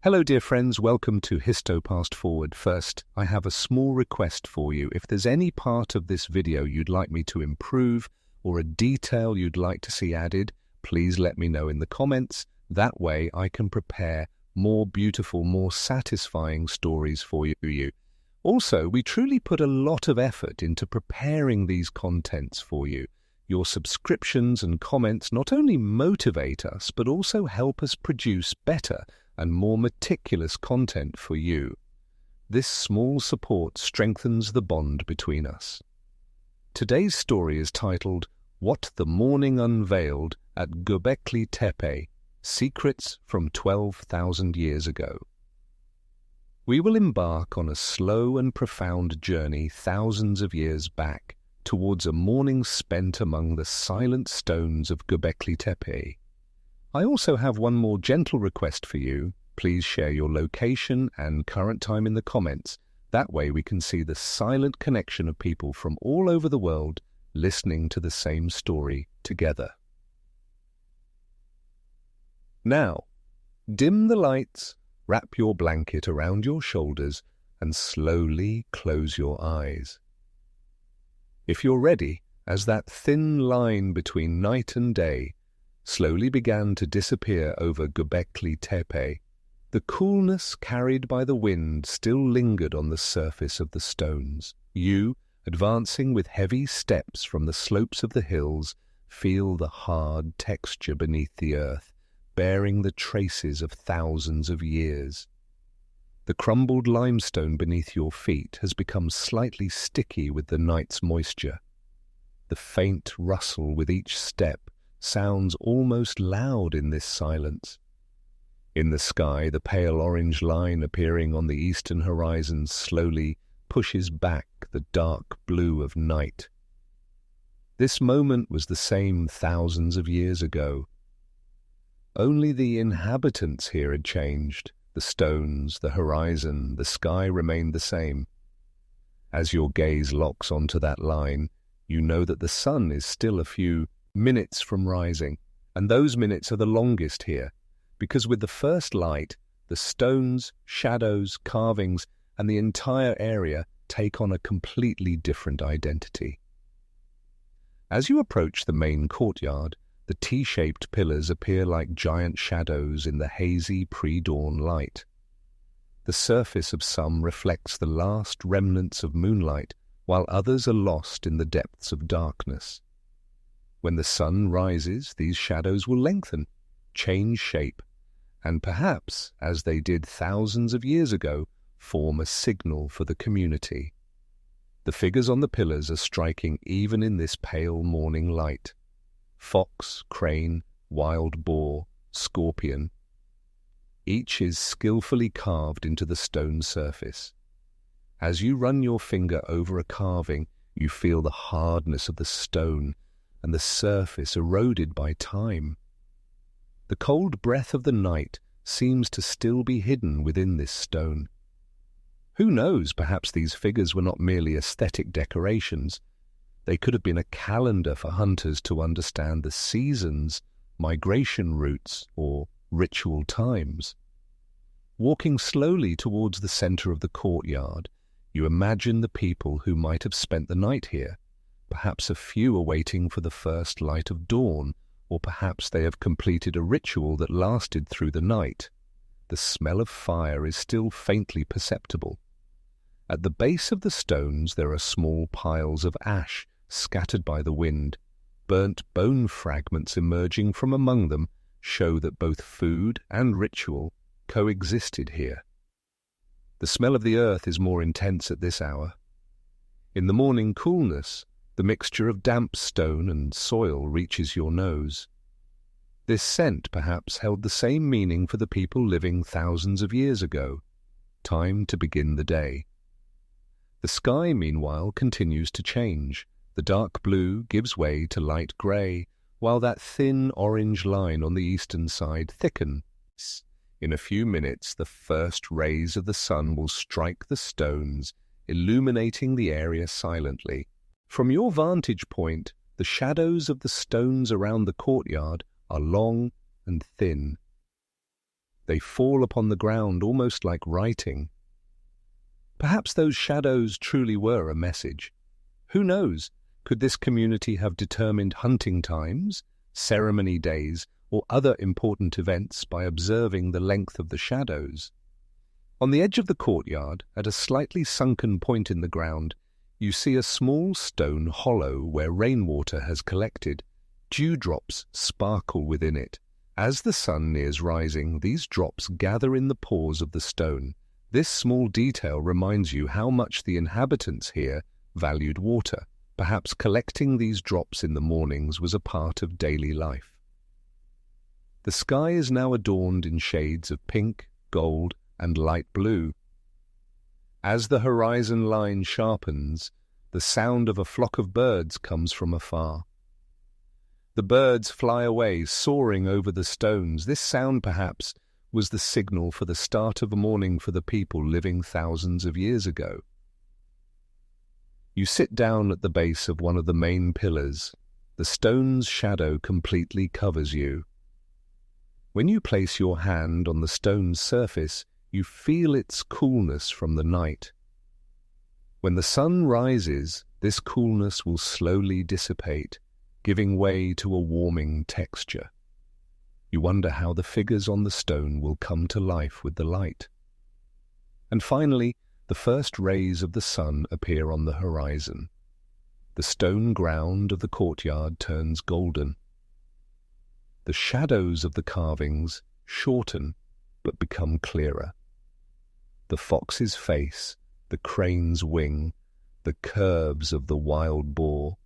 Hello dear friends, welcome to Histo Past Forward. First, I have a small request for you. If there's any part of this video you'd like me to improve or a detail you'd like to see added, please let me know in the comments. That way I can prepare more beautiful, more satisfying stories for you. Also, we truly put a lot of effort into preparing these contents for you. Your subscriptions and comments not only motivate us, but also help us produce better and more meticulous content for you. This small support strengthens the bond between us. Today's story is titled, What the Morning Unveiled at Göbekli Tepe, Secrets from 12,000 Years Ago. We will embark on a slow and profound journey thousands of years back towards a morning spent among the silent stones of Göbekli Tepe. I also have one more gentle request for you. Please share your location and current time in the comments. That way we can see the silent connection of people from all over the world listening to the same story together. Now, dim the lights, wrap your blanket around your shoulders, and slowly close your eyes. If you're ready, as that thin line between night and day slowly began to disappear over Göbekli Tepe, the coolness carried by the wind still lingered on the surface of the stones. You, advancing with heavy steps from the slopes of the hills, feel the hard texture beneath the earth, bearing the traces of thousands of years. The crumbled limestone beneath your feet has become slightly sticky with the night's moisture. The faint rustle with each step sounds almost loud in this silence. In the sky, the pale orange line appearing on the eastern horizon slowly pushes back the dark blue of night. This moment was the same thousands of years ago. Only the inhabitants here had changed. The stones, the horizon, the sky remained the same. As your gaze locks onto that line, you know that the sun is still a few minutes from rising, and those minutes are the longest here, because with the first light, the stones, shadows, carvings, and the entire area take on a completely different identity. As you approach the main courtyard, the T-shaped pillars appear like giant shadows in the hazy pre-dawn light. The surface of some reflects the last remnants of moonlight, while others are lost in the depths of darkness. When the sun rises, these shadows will lengthen, change shape, and perhaps, as they did thousands of years ago, form a signal for the community. The figures on the pillars are striking even in this pale morning light. Fox, crane, wild boar, scorpion. Each is skillfully carved into the stone surface. As you run your finger over a carving, you feel the hardness of the stone and the surface eroded by time. The cold breath of the night seems to still be hidden within this stone. Who knows, perhaps these figures were not merely aesthetic decorations. They could have been a calendar for hunters to understand the seasons, migration routes, or ritual times. Walking slowly towards the center of the courtyard, you imagine the people who might have spent the night here. Perhaps a few are waiting for the first light of dawn, or perhaps they have completed a ritual that lasted through the night. The smell of fire is still faintly perceptible. At the base of the stones there are small piles of ash scattered by the wind. Burnt bone fragments emerging from among them show that both food and ritual coexisted here. The smell of the earth is more intense at this hour. In the morning coolness, the mixture of damp stone and soil reaches your nose. This scent perhaps held the same meaning for the people living thousands of years ago. Time to begin the day. The sky, meanwhile, continues to change. The dark blue gives way to light grey, while that thin orange line on the eastern side thickens. In a few minutes, the first rays of the sun will strike the stones, illuminating the area silently. From your vantage point, the shadows of the stones around the courtyard are long and thin. They fall upon the ground almost like writing. Perhaps those shadows truly were a message. Who knows? Could this community have determined hunting times, ceremony days, or other important events by observing the length of the shadows? On the edge of the courtyard, at a slightly sunken point in the ground, you see a small stone hollow where rainwater has collected. Dewdrops sparkle within it. As the sun nears rising, these drops gather in the pores of the stone. This small detail reminds you how much the inhabitants here valued water. Perhaps collecting these drops in the mornings was a part of daily life. The sky is now adorned in shades of pink, gold, and light blue. As the horizon line sharpens, the sound of a flock of birds comes from afar. The birds fly away, soaring over the stones. This sound, perhaps, was the signal for the start of a morning for the people living thousands of years ago. You sit down at the base of one of the main pillars. The stone's shadow completely covers you. When you place your hand on the stone's surface, you feel its coolness from the night. When the sun rises, this coolness will slowly dissipate, giving way to a warming texture. You wonder how the figures on the stone will come to life with the light. And finally, the first rays of the sun appear on the horizon. The stone ground of the courtyard turns golden. The shadows of the carvings shorten but become clearer. The fox's face, the crane's wing, the curves of the wild boar,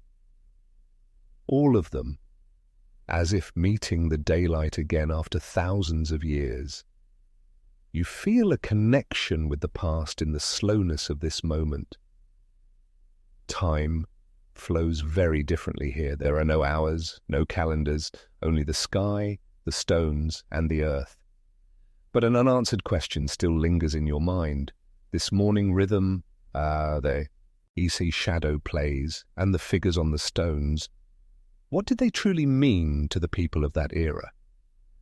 all of them, as if meeting the daylight again after thousands of years. You feel a connection with the past in the slowness of this moment. Time flows very differently here. There are no hours, no calendars, only the sky, the stones, and the earth. But an unanswered question still lingers in your mind. This morning rhythm, the easy shadow plays, and the figures on the stones. What did they truly mean to the people of that era?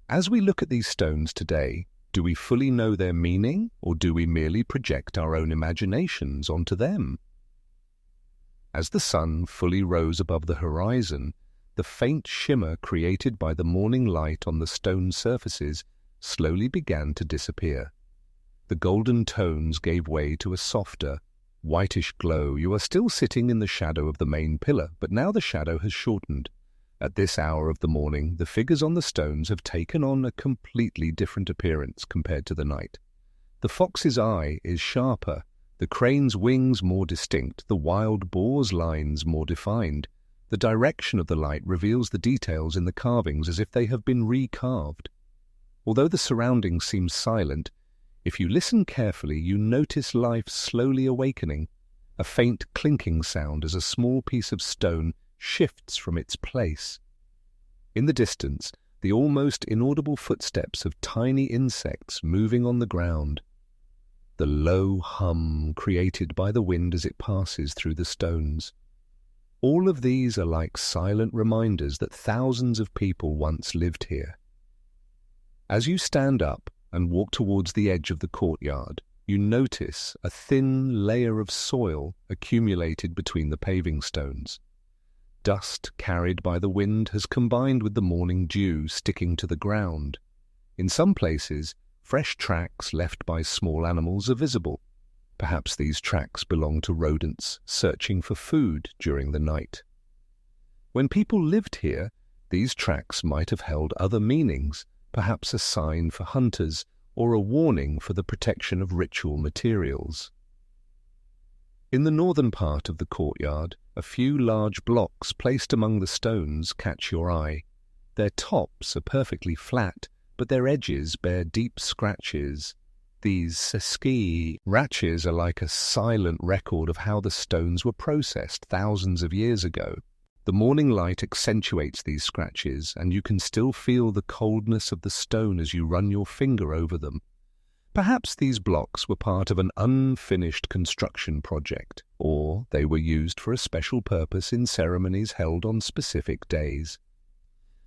As we look at these stones today, do we fully know their meaning, or do we merely project our own imaginations onto them? As the sun fully rose above the horizon, the faint shimmer created by the morning light on the stone surfaces slowly began to disappear. The golden tones gave way to a softer, whitish glow. You are still sitting in the shadow of the main pillar, but now the shadow has shortened. At this hour of the morning, the figures on the stones have taken on a completely different appearance compared to the night. The fox's eye is sharper, the crane's wings more distinct, the wild boar's lines more defined. The direction of the light reveals the details in the carvings as if they have been recarved. Although the surroundings seem silent, if you listen carefully, you notice life slowly awakening, a faint clinking sound as a small piece of stone shifts from its place. In the distance, the almost inaudible footsteps of tiny insects moving on the ground. The low hum created by the wind as it passes through the stones. All of these are like silent reminders that thousands of people once lived here. As you stand up and walk towards the edge of the courtyard, you notice a thin layer of soil accumulated between the paving stones. Dust carried by the wind has combined with the morning dew sticking to the ground. In some places, fresh tracks left by small animals are visible. Perhaps these tracks belong to rodents searching for food during the night. When people lived here, these tracks might have held other meanings, perhaps a sign for hunters or a warning for the protection of ritual materials. In the northern part of the courtyard, a few large blocks placed among the stones catch your eye. Their tops are perfectly flat, but their edges bear deep scratches. These scratches are like a silent record of how the stones were processed thousands of years ago. The morning light accentuates these scratches, and you can still feel the coldness of the stone as you run your finger over them. Perhaps these blocks were part of an unfinished construction project, or they were used for a special purpose in ceremonies held on specific days.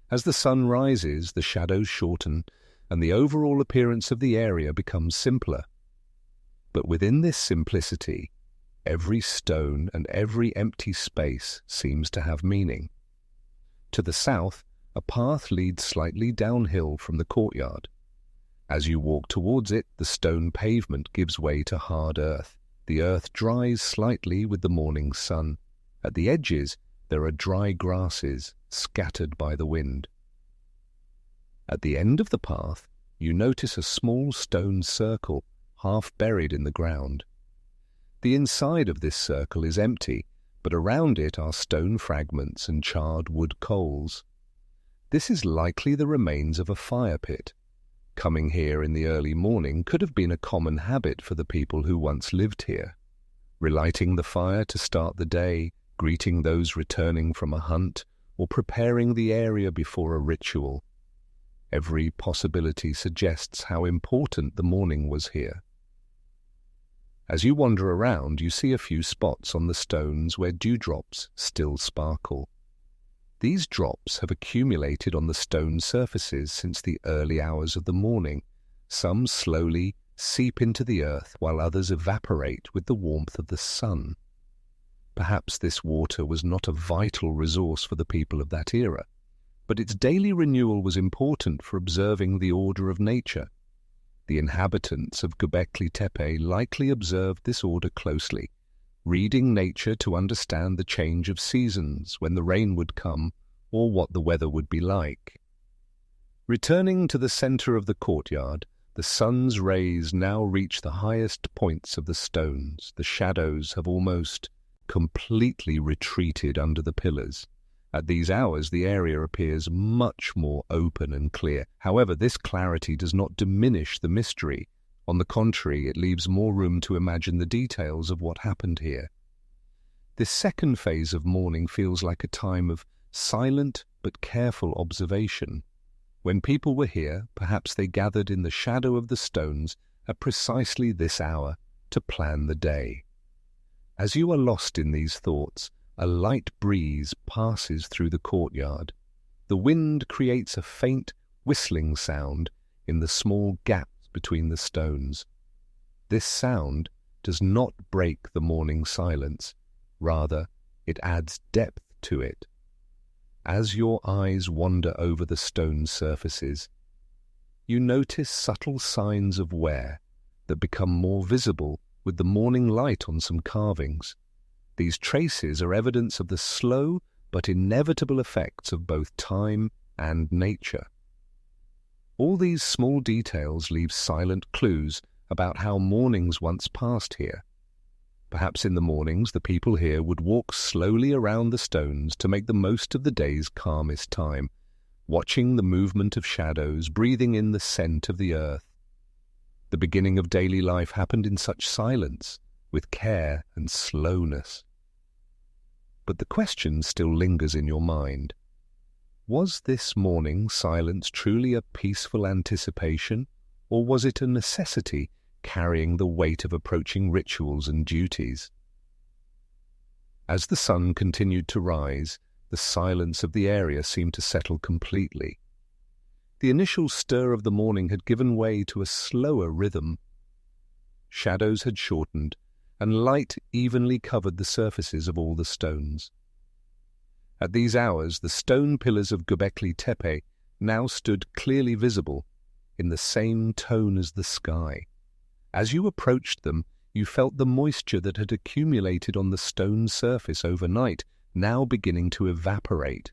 As the sun rises, the shadows shorten, and the overall appearance of the area becomes simpler. But within this simplicity, every stone and every empty space seems to have meaning. To the south, a path leads slightly downhill from the courtyard. As you walk towards it, the stone pavement gives way to hard earth. The earth dries slightly with the morning sun. At the edges, there are dry grasses scattered by the wind. At the end of the path, you notice a small stone circle half buried in the ground. The inside of this circle is empty, but around it are stone fragments and charred wood coals. This is likely the remains of a fire pit. Coming here in the early morning could have been a common habit for the people who once lived here. Relighting the fire to start the day, greeting those returning from a hunt, or preparing the area before a ritual. Every possibility suggests how important the morning was here. As you wander around, you see a few spots on the stones where dewdrops still sparkle. These drops have accumulated on the stone surfaces since the early hours of the morning. Some slowly seep into the earth, while others evaporate with the warmth of the sun. Perhaps this water was not a vital resource for the people of that era, but its daily renewal was important for observing the order of nature. The inhabitants of Göbekli Tepe likely observed this order closely, reading nature to understand the change of seasons, when the rain would come, or what the weather would be like. Returning to the center of the courtyard, the sun's rays now reach the highest points of the stones. The shadows have almost completely retreated under the pillars. At these hours, the area appears much more open and clear. However, this clarity does not diminish the mystery. On the contrary, it leaves more room to imagine the details of what happened here. This second phase of morning feels like a time of silent but careful observation. When people were here, perhaps they gathered in the shadow of the stones at precisely this hour to plan the day. As you are lost in these thoughts, a light breeze passes through the courtyard. The wind creates a faint whistling sound in the small gaps between the stones. This sound does not break the morning silence. Rather, it adds depth to it. As your eyes wander over the stone surfaces, you notice subtle signs of wear that become more visible with the morning light on some carvings. These traces are evidence of the slow but inevitable effects of both time and nature. All these small details leave silent clues about how mornings once passed here. Perhaps in the mornings the people here would walk slowly around the stones to make the most of the day's calmest time, watching the movement of shadows, breathing in the scent of the earth. The beginning of daily life happened in such silence, with care and slowness. But the question still lingers in your mind. Was this morning silence truly a peaceful anticipation, or was it a necessity carrying the weight of approaching rituals and duties? As the sun continued to rise, the silence of the area seemed to settle completely. The initial stir of the morning had given way to a slower rhythm. Shadows had shortened, and light evenly covered the surfaces of all the stones. At these hours, the stone pillars of Göbekli Tepe now stood clearly visible, in the same tone as the sky. As you approached them, you felt the moisture that had accumulated on the stone surface overnight now beginning to evaporate.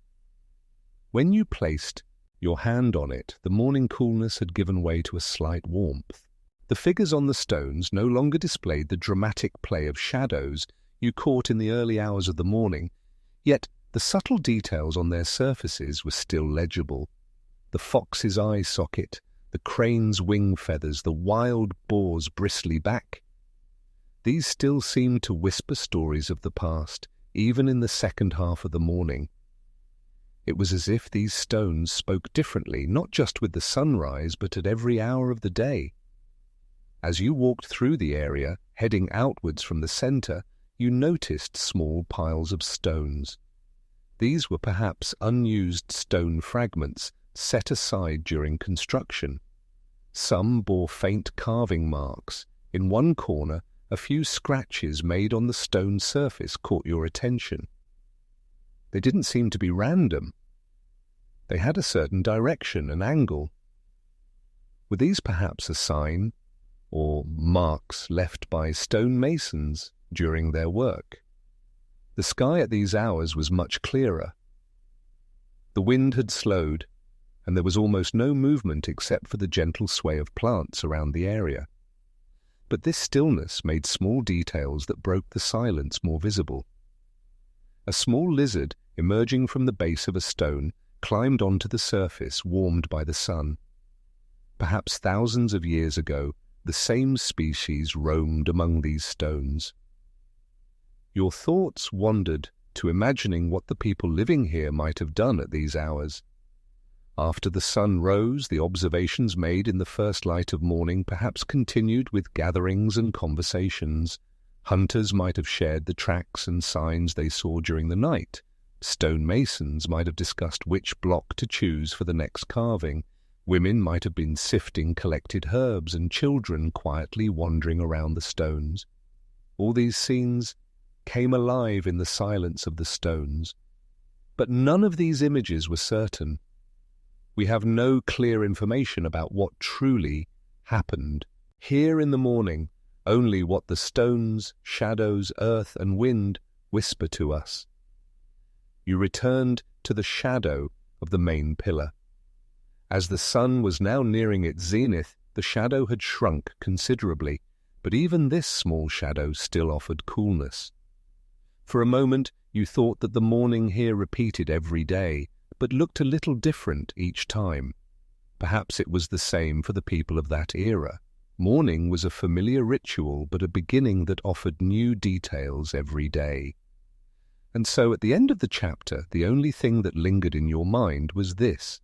When you placed your hand on it, the morning coolness had given way to a slight warmth. The figures on the stones no longer displayed the dramatic play of shadows you caught in the early hours of the morning, yet the subtle details on their surfaces were still legible. The fox's eye socket, the crane's wing feathers, the wild boar's bristly back. These still seemed to whisper stories of the past, even in the second half of the morning. It was as if these stones spoke differently, not just with the sunrise, but at every hour of the day. As you walked through the area, heading outwards from the center, you noticed small piles of stones. These were perhaps unused stone fragments set aside during construction. Some bore faint carving marks. In one corner, a few scratches made on the stone surface caught your attention. They didn't seem to be random. They had a certain direction and angle. Were these perhaps a sign or marks left by stonemasons during their work? The sky at these hours was much clearer. The wind had slowed, and there was almost no movement except for the gentle sway of plants around the area. But this stillness made small details that broke the silence more visible. A small lizard, emerging from the base of a stone, climbed onto the surface, warmed by the sun. Perhaps thousands of years ago, the same species roamed among these stones. Your thoughts wandered to imagining what the people living here might have done at these hours. After the sun rose, the observations made in the first light of morning perhaps continued with gatherings and conversations. Hunters might have shared the tracks and signs they saw during the night. Stonemasons might have discussed which block to choose for the next carving. Women might have been sifting collected herbs, and children quietly wandering around the stones. All these scenes came alive in the silence of the stones. But none of these images were certain. We have no clear information about what truly happened. Here in the morning, only what the stones, shadows, earth, and wind whisper to us. You returned to the shadow of the main pillar. As the sun was now nearing its zenith, the shadow had shrunk considerably, but even this small shadow still offered coolness. For a moment you thought that the morning here repeated every day, but looked a little different each time. Perhaps it was the same for the people of that era. Morning was a familiar ritual, but a beginning that offered new details every day. And so at the end of the chapter, the only thing that lingered in your mind was this.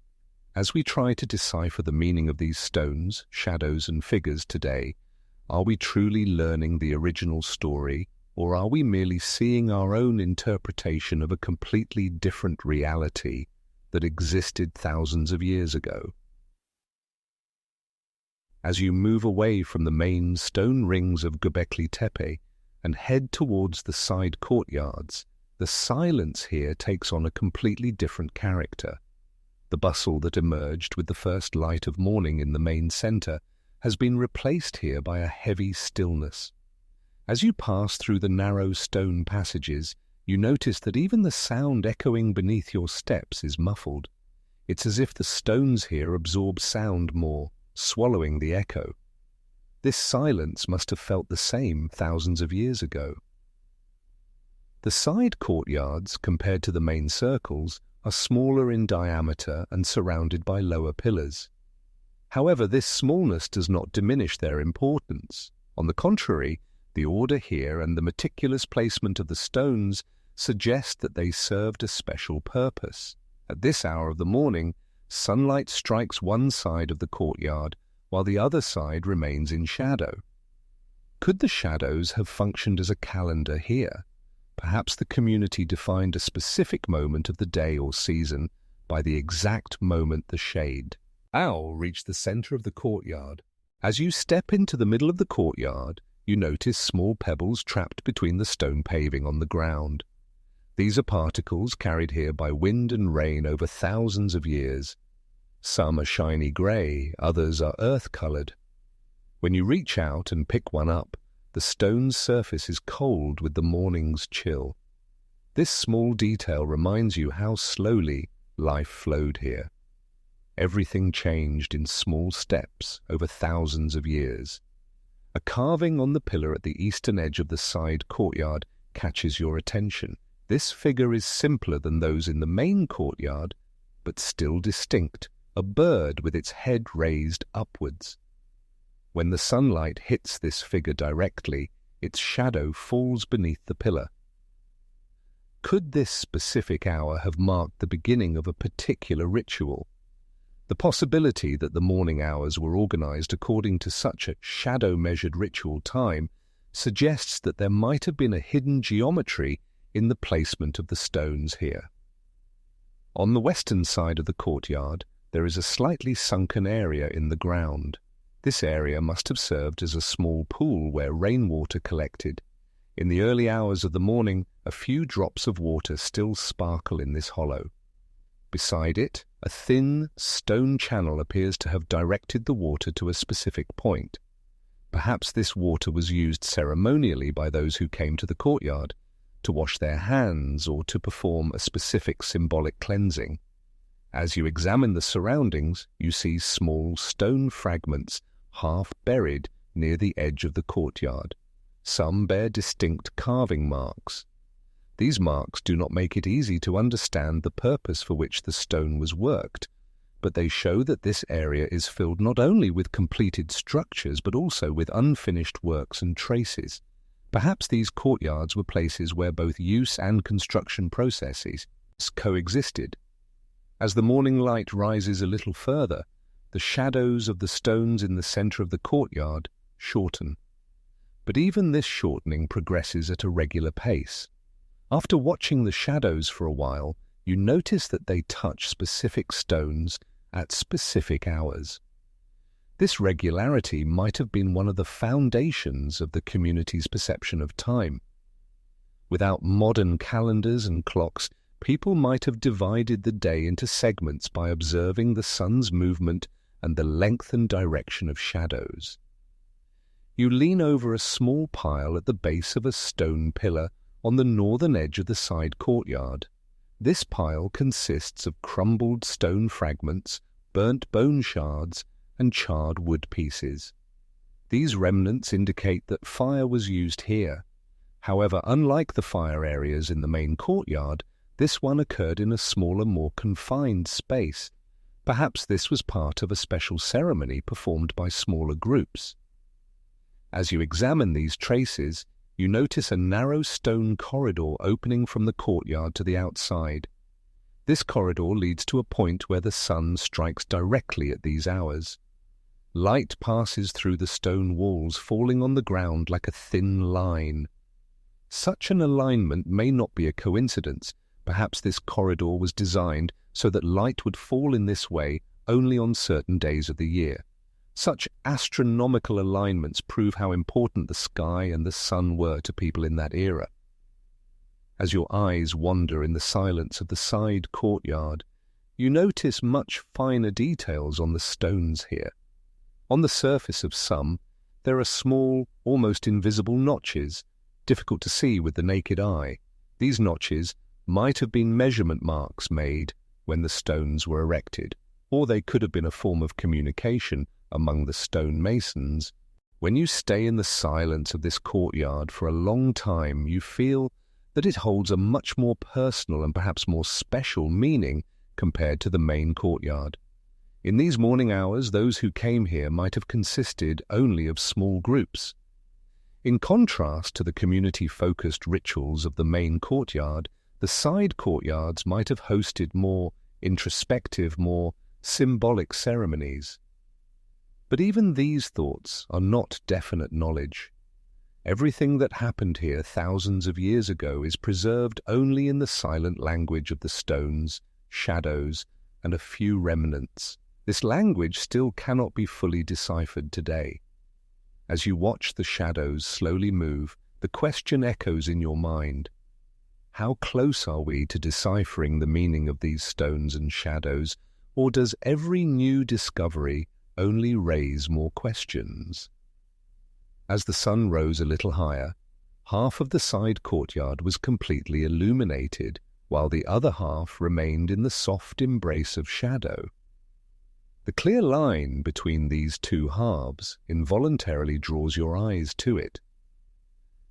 As we try to decipher the meaning of these stones, shadows, and figures today, are we truly learning the original story, or are we merely seeing our own interpretation of a completely different reality that existed thousands of years ago? As you move away from the main stone rings of Göbekli Tepe and head towards the side courtyards, the silence here takes on a completely different character. The bustle that emerged with the first light of morning in the main center has been replaced here by a heavy stillness. As you pass through the narrow stone passages, you notice that even the sound echoing beneath your steps is muffled. It's as if the stones here absorb sound more, swallowing the echo. This silence must have felt the same thousands of years ago. The side courtyards, compared to the main circles, are smaller in diameter and surrounded by lower pillars. However, this smallness does not diminish their importance. On the contrary, the order here and the meticulous placement of the stones suggest that they served a special purpose. At this hour of the morning, sunlight strikes one side of the courtyard, while the other side remains in shadow. Could the shadows have functioned as a calendar here? Perhaps the community defined a specific moment of the day or season by the exact moment the shade. Owl reached the center of the courtyard. As you step into the middle of the courtyard, you notice small pebbles trapped between the stone paving on the ground. These are particles carried here by wind and rain over thousands of years. Some are shiny grey, others are earth-colored. When you reach out and pick one up, the stone's surface is cold with the morning's chill. This small detail reminds you how slowly life flowed here. Everything changed in small steps over thousands of years. A carving on the pillar at the eastern edge of the side courtyard catches your attention. This figure is simpler than those in the main courtyard, but still distinct, a bird with its head raised upwards. When the sunlight hits this figure directly, its shadow falls beneath the pillar. Could this specific hour have marked the beginning of a particular ritual? The possibility that the morning hours were organized according to such a shadow-measured ritual time suggests that there might have been a hidden geometry in the placement of the stones here. On the western side of the courtyard, there is a slightly sunken area in the ground. This area must have served as a small pool where rainwater collected. In the early hours of the morning, a few drops of water still sparkle in this hollow. Beside it, a thin stone channel appears to have directed the water to a specific point. Perhaps this water was used ceremonially by those who came to the courtyard, to wash their hands or to perform a specific symbolic cleansing. As you examine the surroundings, you see small stone fragments half buried near the edge of the courtyard. Some bear distinct carving marks. These marks do not make it easy to understand the purpose for which the stone was worked, but they show that this area is filled not only with completed structures but also with unfinished works and traces. Perhaps these courtyards were places where both use and construction processes coexisted. As the morning light rises a little further, the shadows of the stones in the center of the courtyard shorten. But even this shortening progresses at a regular pace. After watching the shadows for a while, you notice that they touch specific stones at specific hours. This regularity might have been one of the foundations of the community's perception of time. Without modern calendars and clocks, people might have divided the day into segments by observing the sun's movement and the length and direction of shadows. You lean over a small pile at the base of a stone pillar on the northern edge of the side courtyard. This pile consists of crumbled stone fragments, burnt bone shards, and charred wood pieces. These remnants indicate that fire was used here. However, unlike the fire areas in the main courtyard, this one occurred in a smaller, more confined space. Perhaps this was part of a special ceremony performed by smaller groups. As you examine these traces, you notice a narrow stone corridor opening from the courtyard to the outside. This corridor leads to a point where the sun strikes directly at these hours. Light passes through the stone walls, falling on the ground like a thin line. Such an alignment may not be a coincidence. Perhaps this corridor was designed so that light would fall in this way only on certain days of the year. Such astronomical alignments prove how important the sky and the sun were to people in that era. As your eyes wander in the silence of the side courtyard, you notice much finer details on the stones here. On the surface of some, there are small, almost invisible notches, difficult to see with the naked eye. These notches might have been measurement marks made when the stones were erected, or they could have been a form of communication among the stone masons. When you stay in the silence of this courtyard for a long time, you feel that it holds a much more personal and perhaps more special meaning compared to the main courtyard. In these morning hours, those who came here might have consisted only of small groups. In contrast to the community-focused rituals of the main courtyard, the side courtyards might have hosted more introspective, more symbolic ceremonies. But even these thoughts are not definite knowledge. Everything that happened here thousands of years ago is preserved only in the silent language of the stones, shadows, and a few remnants. This language still cannot be fully deciphered today. As you watch the shadows slowly move, the question echoes in your mind. How close are we to deciphering the meaning of these stones and shadows, or does every new discovery only raise more questions? As the sun rose a little higher, half of the side courtyard was completely illuminated, while the other half remained in the soft embrace of shadow. The clear line between these two halves involuntarily draws your eyes to it.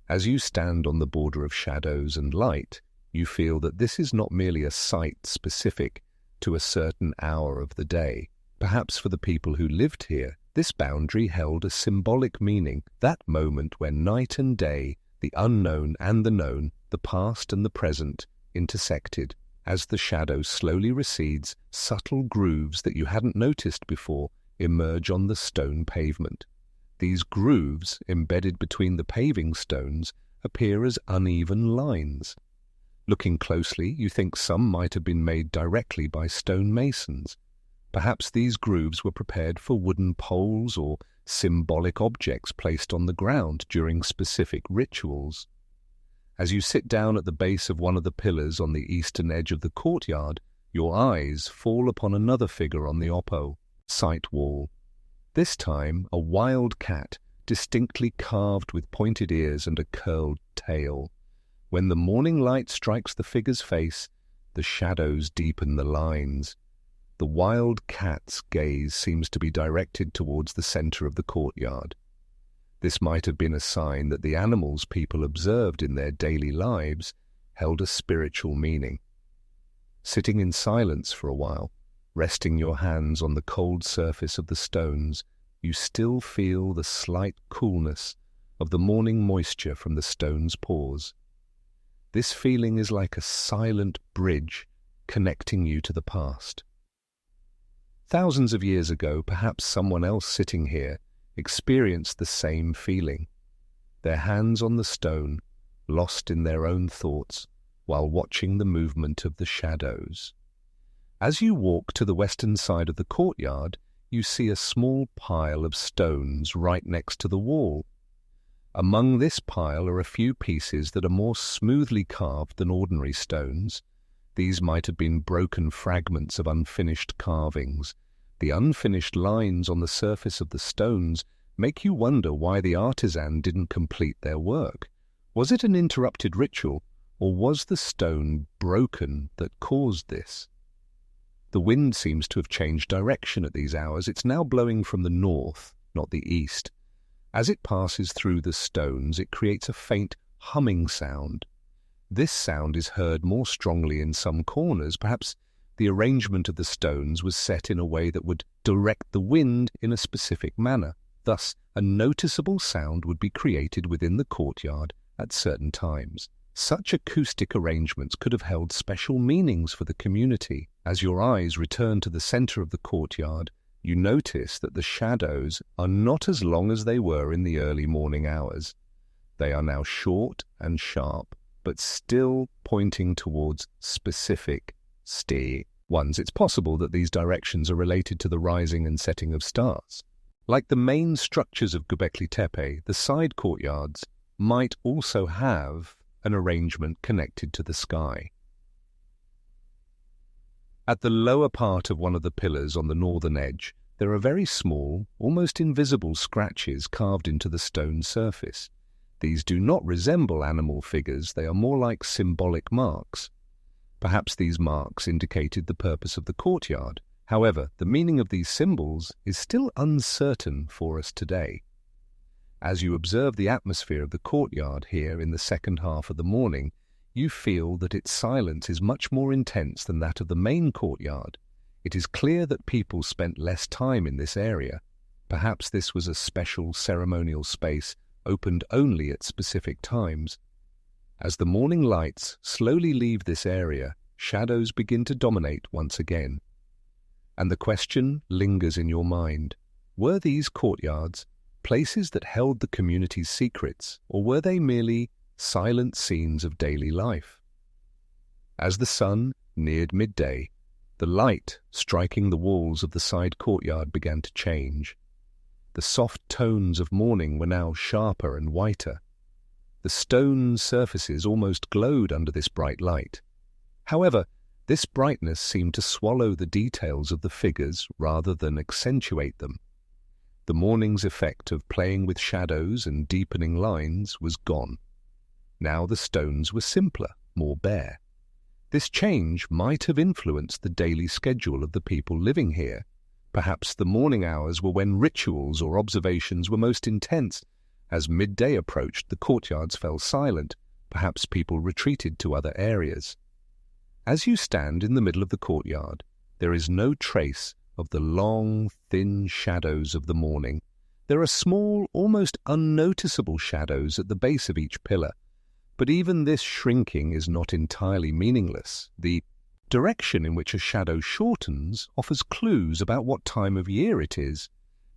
As you stand on the border of shadows and light, you feel that this is not merely a site specific to a certain hour of the day. Perhaps for the people who lived here, this boundary held a symbolic meaning, that moment when night and day, the unknown and the known, the past and the present, intersected. As the shadow slowly recedes, subtle grooves that you hadn't noticed before emerge on the stone pavement. These grooves, embedded between the paving stones, appear as uneven lines. Looking closely, you think some might have been made directly by stone masons. Perhaps these grooves were prepared for wooden poles or symbolic objects placed on the ground during specific rituals. As you sit down at the base of one of the pillars on the eastern edge of the courtyard, your eyes fall upon another figure on the opposite wall. This time, a wild cat, distinctly carved with pointed ears and a curled tail. When the morning light strikes the figure's face, the shadows deepen the lines. The wild cat's gaze seems to be directed towards the center of the courtyard. This might have been a sign that the animals people observed in their daily lives held a spiritual meaning. Sitting in silence for a while, resting your hands on the cold surface of the stones, you still feel the slight coolness of the morning moisture from the stone's pores. This feeling is like a silent bridge connecting you to the past. Thousands of years ago, perhaps someone else sitting here experienced the same feeling, their hands on the stone, lost in their own thoughts, while watching the movement of the shadows. As you walk to the western side of the courtyard, you see a small pile of stones right next to the wall. Among this pile are a few pieces that are more smoothly carved than ordinary stones. These might have been broken fragments of unfinished carvings. The unfinished lines on the surface of the stones make you wonder why the artisan didn't complete their work. Was it an interrupted ritual, or was the stone broken that caused this? The wind seems to have changed direction at these hours. It's now blowing from the north, not the east. As it passes through the stones, it creates a faint humming sound. This sound is heard more strongly in some corners. Perhaps the arrangement of the stones was set in a way that would direct the wind in a specific manner. Thus, a noticeable sound would be created within the courtyard at certain times. Such acoustic arrangements could have held special meanings for the community. As your eyes return to the center of the courtyard, you notice that the shadows are not as long as they were in the early morning hours. They are now short and sharp, but still pointing towards specific ones. It's possible that these directions are related to the rising and setting of stars. Like the main structures of Göbekli Tepe, the side courtyards might also have an arrangement connected to the sky. At the lower part of one of the pillars on the northern edge, there are very small, almost invisible scratches carved into the stone surface. These do not resemble animal figures, they are more like symbolic marks. Perhaps these marks indicated the purpose of the courtyard. However, the meaning of these symbols is still uncertain for us today. As you observe the atmosphere of the courtyard here in the second half of the morning, you feel that its silence is much more intense than that of the main courtyard. It is clear that people spent less time in this area. Perhaps this was a special ceremonial space opened only at specific times. As the morning lights slowly leave this area, shadows begin to dominate once again. And the question lingers in your mind. Were these courtyards places that held the community's secrets, or were they merely silent scenes of daily life? As the sun neared midday, the light striking the walls of the side courtyard began to change. The soft tones of morning were now sharper and whiter. The stone surfaces almost glowed under this bright light. However, this brightness seemed to swallow the details of the figures rather than accentuate them. The morning's effect of playing with shadows and deepening lines was gone. Now the stones were simpler, more bare. This change might have influenced the daily schedule of the people living here. Perhaps the morning hours were when rituals or observations were most intense. As midday approached, the courtyards fell silent. Perhaps people retreated to other areas. As you stand in the middle of the courtyard, there is no trace of the long, thin shadows of the morning. There are small, almost unnoticeable shadows at the base of each pillar. But even this shrinking is not entirely meaningless. The direction in which a shadow shortens offers clues about what time of year it is.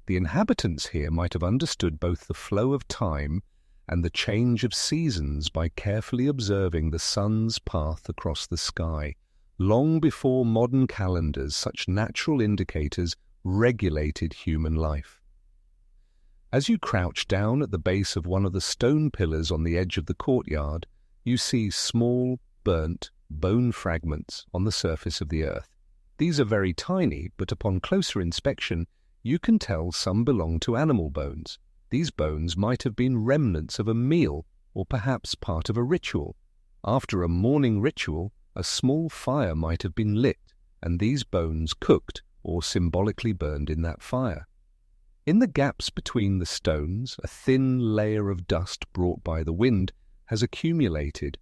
The inhabitants here might have understood both the flow of time and the change of seasons by carefully observing the sun's path across the sky. Long before modern calendars, such natural indicators regulated human life. As you crouch down at the base of one of the stone pillars on the edge of the courtyard, you see small, burnt, bone fragments on the surface of the earth. These are very tiny, but upon closer inspection, you can tell some belong to animal bones. These bones might have been remnants of a meal or perhaps part of a ritual. After a morning ritual, a small fire might have been lit, and these bones cooked or symbolically burned in that fire. In the gaps between the stones, a thin layer of dust brought by the wind has accumulated.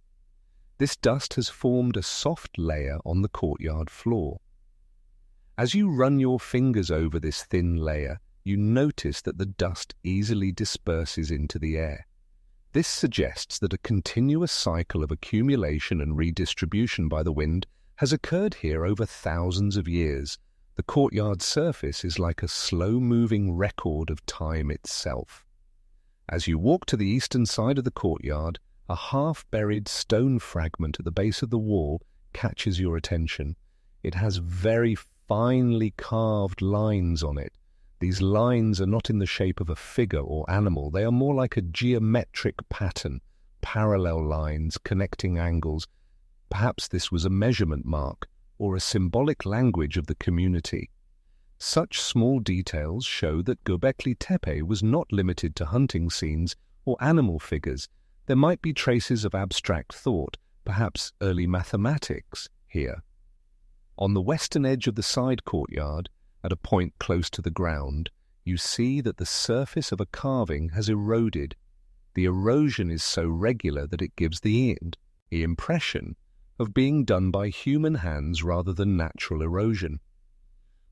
This dust has formed a soft layer on the courtyard floor. As you run your fingers over this thin layer, you notice that the dust easily disperses into the air. This suggests that a continuous cycle of accumulation and redistribution by the wind has occurred here over thousands of years. The courtyard's surface is like a slow-moving record of time itself. As you walk to the eastern side of the courtyard, a half-buried stone fragment at the base of the wall catches your attention. It has very finely carved lines on it. These lines are not in the shape of a figure or animal. They are more like a geometric pattern, parallel lines, connecting angles. Perhaps this was a measurement mark or a symbolic language of the community. Such small details show that Göbekli Tepe was not limited to hunting scenes or animal figures. There might be traces of abstract thought, perhaps early mathematics, here. On the western edge of the side courtyard, at a point close to the ground, you see that the surface of a carving has eroded. The erosion is so regular that it gives the impression of being done by human hands rather than natural erosion.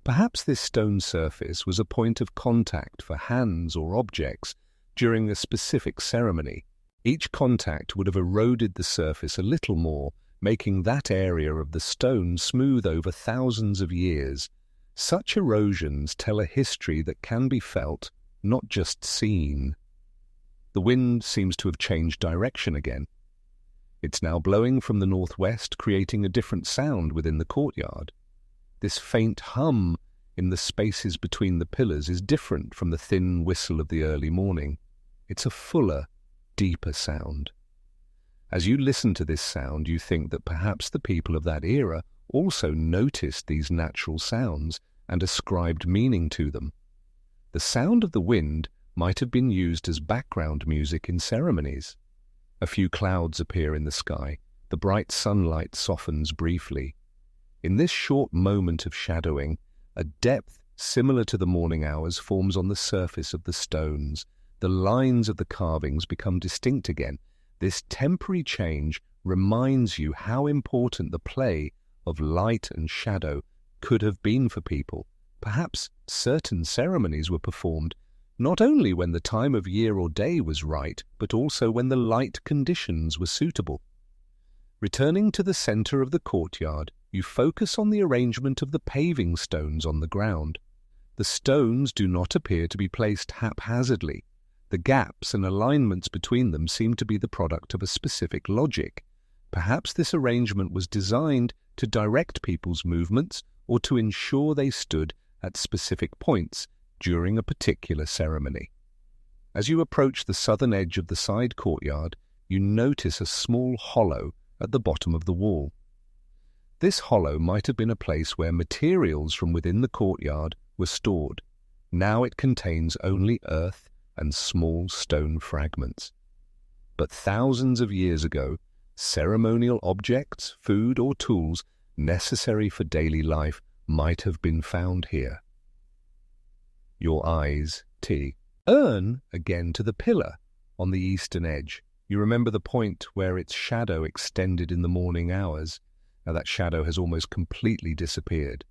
Perhaps this stone surface was a point of contact for hands or objects during a specific ceremony. Each contact would have eroded the surface a little more, making that area of the stone smooth over thousands of years. Such erosions tell a history that can be felt, not just seen. The wind seems to have changed direction again. It's now blowing from the northwest, creating a different sound within the courtyard. This faint hum in the spaces between the pillars is different from the thin whistle of the early morning. It's a fuller, deeper sound. As you listen to this sound, you think that perhaps the people of that era also noticed these natural sounds and ascribed meaning to them. The sound of the wind might have been used as background music in ceremonies. A few clouds appear in the sky. The bright sunlight softens briefly. In this short moment of shadowing, a depth similar to the morning hours forms on the surface of the stones. The lines of the carvings become distinct again. This temporary change reminds you how important the play of light and shadow could have been for people. Perhaps certain ceremonies were performed not only when the time of year or day was right, but also when the light conditions were suitable. Returning to the center of the courtyard, you focus on the arrangement of the paving stones on the ground. The stones do not appear to be placed haphazardly. The gaps and alignments between them seem to be the product of a specific logic. Perhaps this arrangement was designed to direct people's movements or to ensure they stood at specific points during a particular ceremony. As you approach the southern edge of the side courtyard, you notice a small hollow at the bottom of the wall. This hollow might have been a place where materials from within the courtyard were stored. Now it contains only earth and small stone fragments. But thousands of years ago, ceremonial objects, food or tools necessary for daily life might have been found here. Your eyes turn again to the pillar on the eastern edge. You remember the point where its shadow extended in the morning hours. Now that shadow has almost completely disappeared.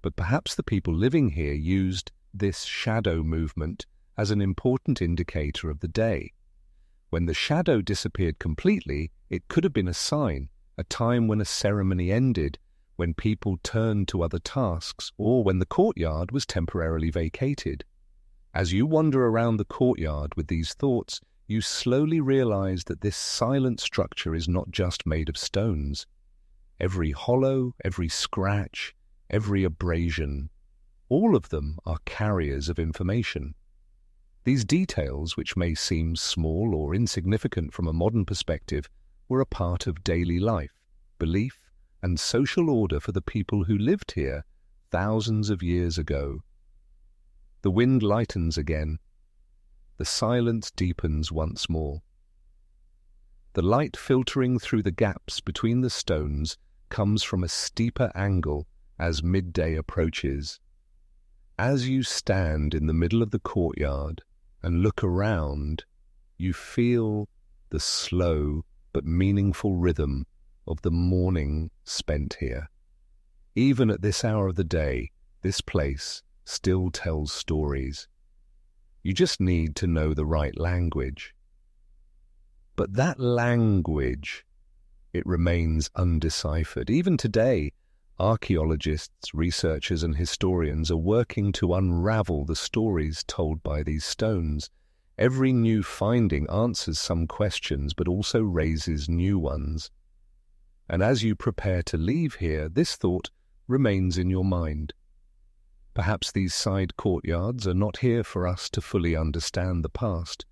But perhaps the people living here used this shadow movement as an important indicator of the day. When the shadow disappeared completely, it could have been a sign, a time when a ceremony ended, when people turned to other tasks, or when the courtyard was temporarily vacated. As you wander around the courtyard with these thoughts, you slowly realize that this silent structure is not just made of stones. Every hollow, every scratch, every abrasion, all of them are carriers of information. These details, which may seem small or insignificant from a modern perspective, were a part of daily life, belief, and social order for the people who lived here thousands of years ago. The wind lightens again. The silence deepens once more. The light filtering through the gaps between the stones comes from a steeper angle as midday approaches. As you stand in the middle of the courtyard and look around, you feel the slow but meaningful rhythm of the morning spent here. Even at this hour of the day, this place still tells stories. You just need to know the right language. But that language, it remains undeciphered. Even today, archaeologists, researchers, and historians are working to unravel the stories told by these stones. Every new finding answers some questions, but also raises new ones. And as you prepare to leave here, this thought remains in your mind. Perhaps these side courtyards are not here for us to fully understand the past,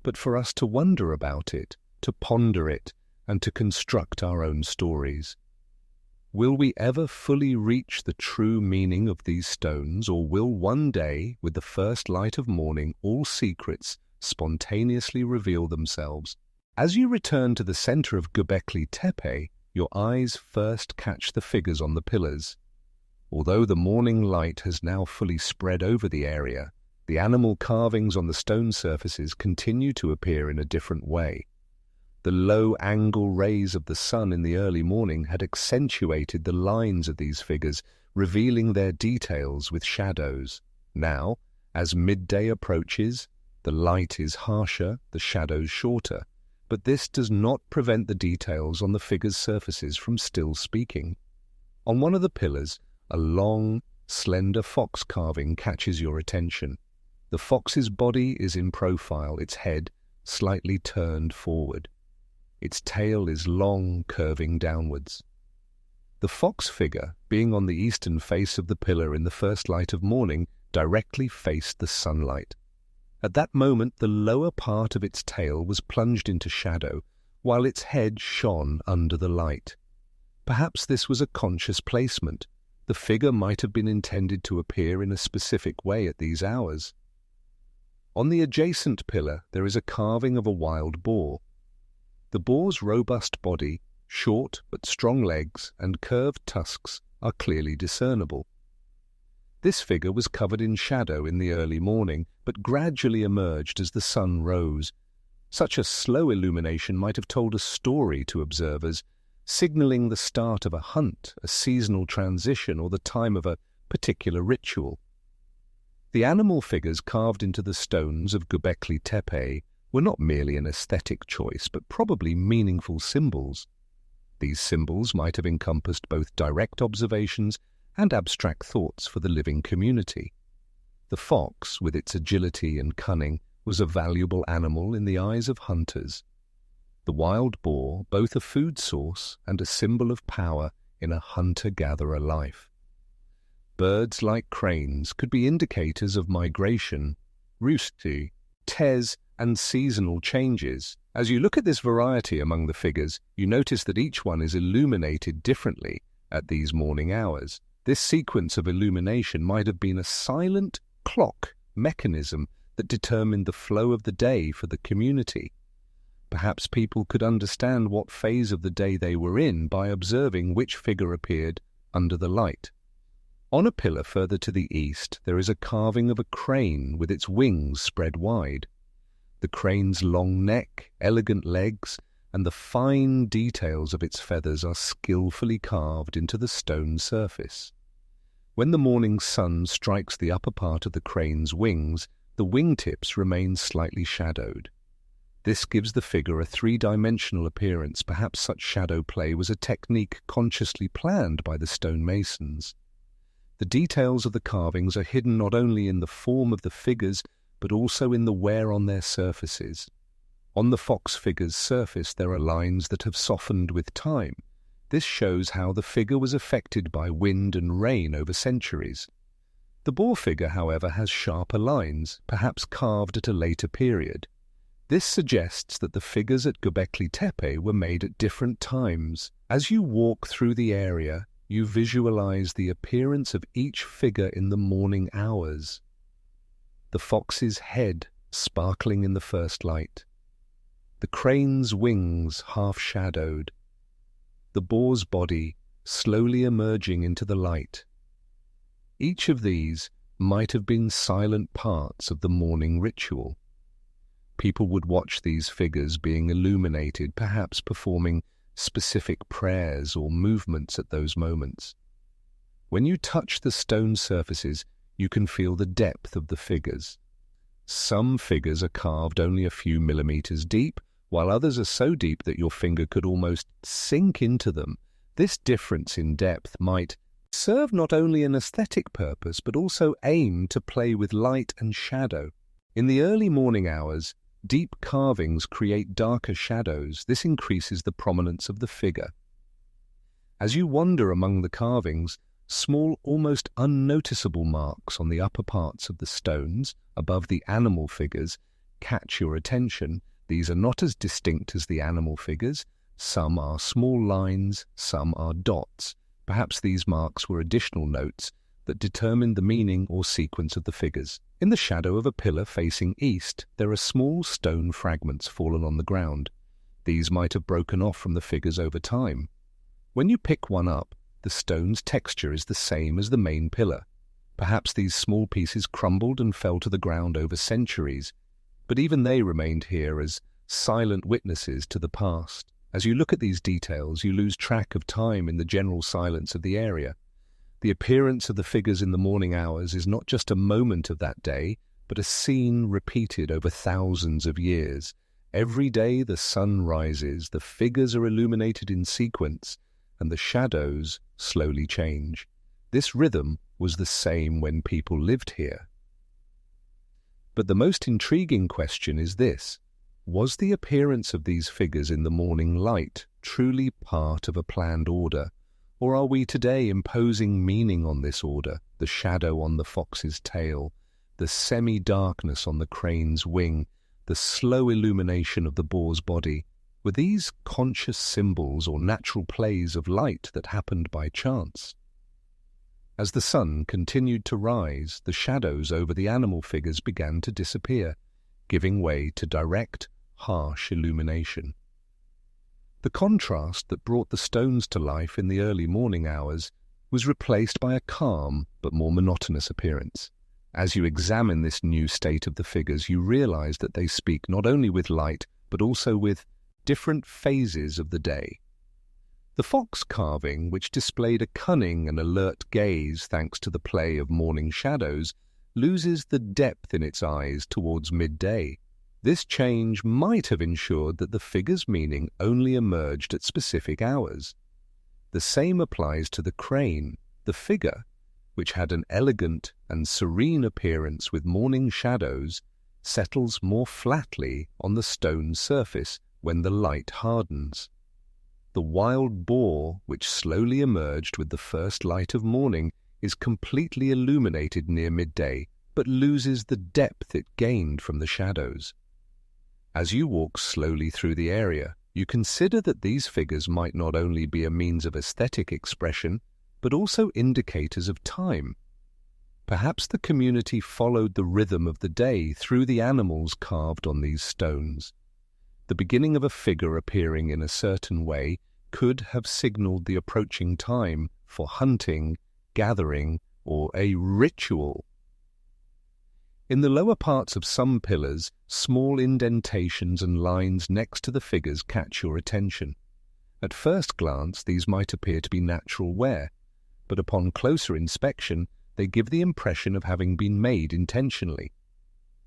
but for us to wonder about it, to ponder it, and to construct our own stories. Will we ever fully reach the true meaning of these stones, or will one day, with the first light of morning, all secrets spontaneously reveal themselves? As you return to the center of Göbekli Tepe, your eyes first catch the figures on the pillars. Although the morning light has now fully spread over the area, the animal carvings on the stone surfaces continue to appear in a different way. The low-angle rays of the sun in the early morning had accentuated the lines of these figures, revealing their details with shadows. Now, as midday approaches, the light is harsher, the shadows shorter, but this does not prevent the details on the figures' surfaces from still speaking. On one of the pillars, a long, slender fox carving catches your attention. The fox's body is in profile, its head slightly turned forward. Its tail is long, curving downwards. The fox figure, being on the eastern face of the pillar in the first light of morning, directly faced the sunlight. At that moment, the lower part of its tail was plunged into shadow, while its head shone under the light. Perhaps this was a conscious placement. The figure might have been intended to appear in a specific way at these hours. On the adjacent pillar, there is a carving of a wild boar. The boar's robust body, short but strong legs, and curved tusks are clearly discernible. This figure was covered in shadow in the early morning, but gradually emerged as the sun rose. Such a slow illumination might have told a story to observers, signaling the start of a hunt, a seasonal transition, or the time of a particular ritual. The animal figures carved into the stones of Göbekli Tepe were not merely an aesthetic choice, but probably meaningful symbols. These symbols might have encompassed both direct observations and abstract thoughts for the living community. The fox, with its agility and cunning, was a valuable animal in the eyes of hunters. The wild boar, both a food source and a symbol of power in a hunter-gatherer life. Birds like cranes could be indicators of migration, roosti, tes, and seasonal changes. As you look at this variety among the figures, you notice that each one is illuminated differently at these morning hours. This sequence of illumination might have been a silent clock mechanism that determined the flow of the day for the community. Perhaps people could understand what phase of the day they were in by observing which figure appeared under the light. On a pillar further to the east, there is a carving of a crane with its wings spread wide. The crane's long neck, elegant legs, and the fine details of its feathers are skillfully carved into the stone surface. When the morning sun strikes the upper part of the crane's wings, the wingtips remain slightly shadowed. This gives the figure a three-dimensional appearance. Perhaps such shadow play was a technique consciously planned by the stonemasons. The details of the carvings are hidden not only in the form of the figures, but also in the wear on their surfaces. On the fox figure's surface there are lines that have softened with time. This shows how the figure was affected by wind and rain over centuries. The The boar figure, however, has sharper lines, perhaps carved at a later period. This suggests that the figures at Göbekli Tepe were made at different times. As you walk through the area, you visualize the appearance of each figure in the morning hours. The fox's head sparkling in the first light, the crane's wings half-shadowed, the boar's body slowly emerging into the light. Each of these might have been silent parts of the morning ritual. People would watch these figures being illuminated, perhaps performing specific prayers or movements at those moments. When you touch the stone surfaces, you can feel the depth of the figures. Some figures are carved only a few millimeters deep, while others are so deep that your finger could almost sink into them. This difference in depth might serve not only an aesthetic purpose, but also aim to play with light and shadow. In the early morning hours, deep carvings create darker shadows. This increases the prominence of the figure. As you wander among the carvings, small, almost unnoticeable marks on the upper parts of the stones, above the animal figures, catch your attention. These are not as distinct as the animal figures. Some are small lines, some are dots. Perhaps these marks were additional notes that determined the meaning or sequence of the figures. In the shadow of a pillar facing east, there are small stone fragments fallen on the ground. These might have broken off from the figures over time. When you pick one up, the stone's texture is the same as the main pillar. Perhaps these small pieces crumbled and fell to the ground over centuries, but even they remained here as silent witnesses to the past. As you look at these details, you lose track of time in the general silence of the area. The appearance of the figures in the morning hours is not just a moment of that day, but a scene repeated over thousands of years. Every day the sun rises, the figures are illuminated in sequence, and the shadows slowly change. This rhythm was the same when people lived here. But the most intriguing question is this: was the appearance of these figures in the morning light truly part of a planned order, or are we today imposing meaning on this order? The shadow on the fox's tail, the semi-darkness on the crane's wing, the slow illumination of the boar's body. Were these conscious symbols or natural plays of light that happened by chance? As the sun continued to rise, the shadows over the animal figures began to disappear, giving way to direct, harsh illumination. The contrast that brought the stones to life in the early morning hours was replaced by a calm but more monotonous appearance. As you examine this new state of the figures, you realize that they speak not only with light, but also with different phases of the day. The fox carving, which displayed a cunning and alert gaze thanks to the play of morning shadows, loses the depth in its eyes towards midday. This change might have ensured that the figure's meaning only emerged at specific hours. The same applies to the crane. The figure, which had an elegant and serene appearance with morning shadows, settles more flatly on the stone surface when the light hardens. The wild boar, which slowly emerged with the first light of morning, is completely illuminated near midday, but loses the depth it gained from the shadows. As you walk slowly through the area, you consider that these figures might not only be a means of aesthetic expression, but also indicators of time. Perhaps the community followed the rhythm of the day through the animals carved on these stones. The beginning of a figure appearing in a certain way could have signaled the approaching time for hunting, gathering, or a ritual. In the lower parts of some pillars, small indentations and lines next to the figures catch your attention. At first glance, these might appear to be natural wear, but upon closer inspection, they give the impression of having been made intentionally.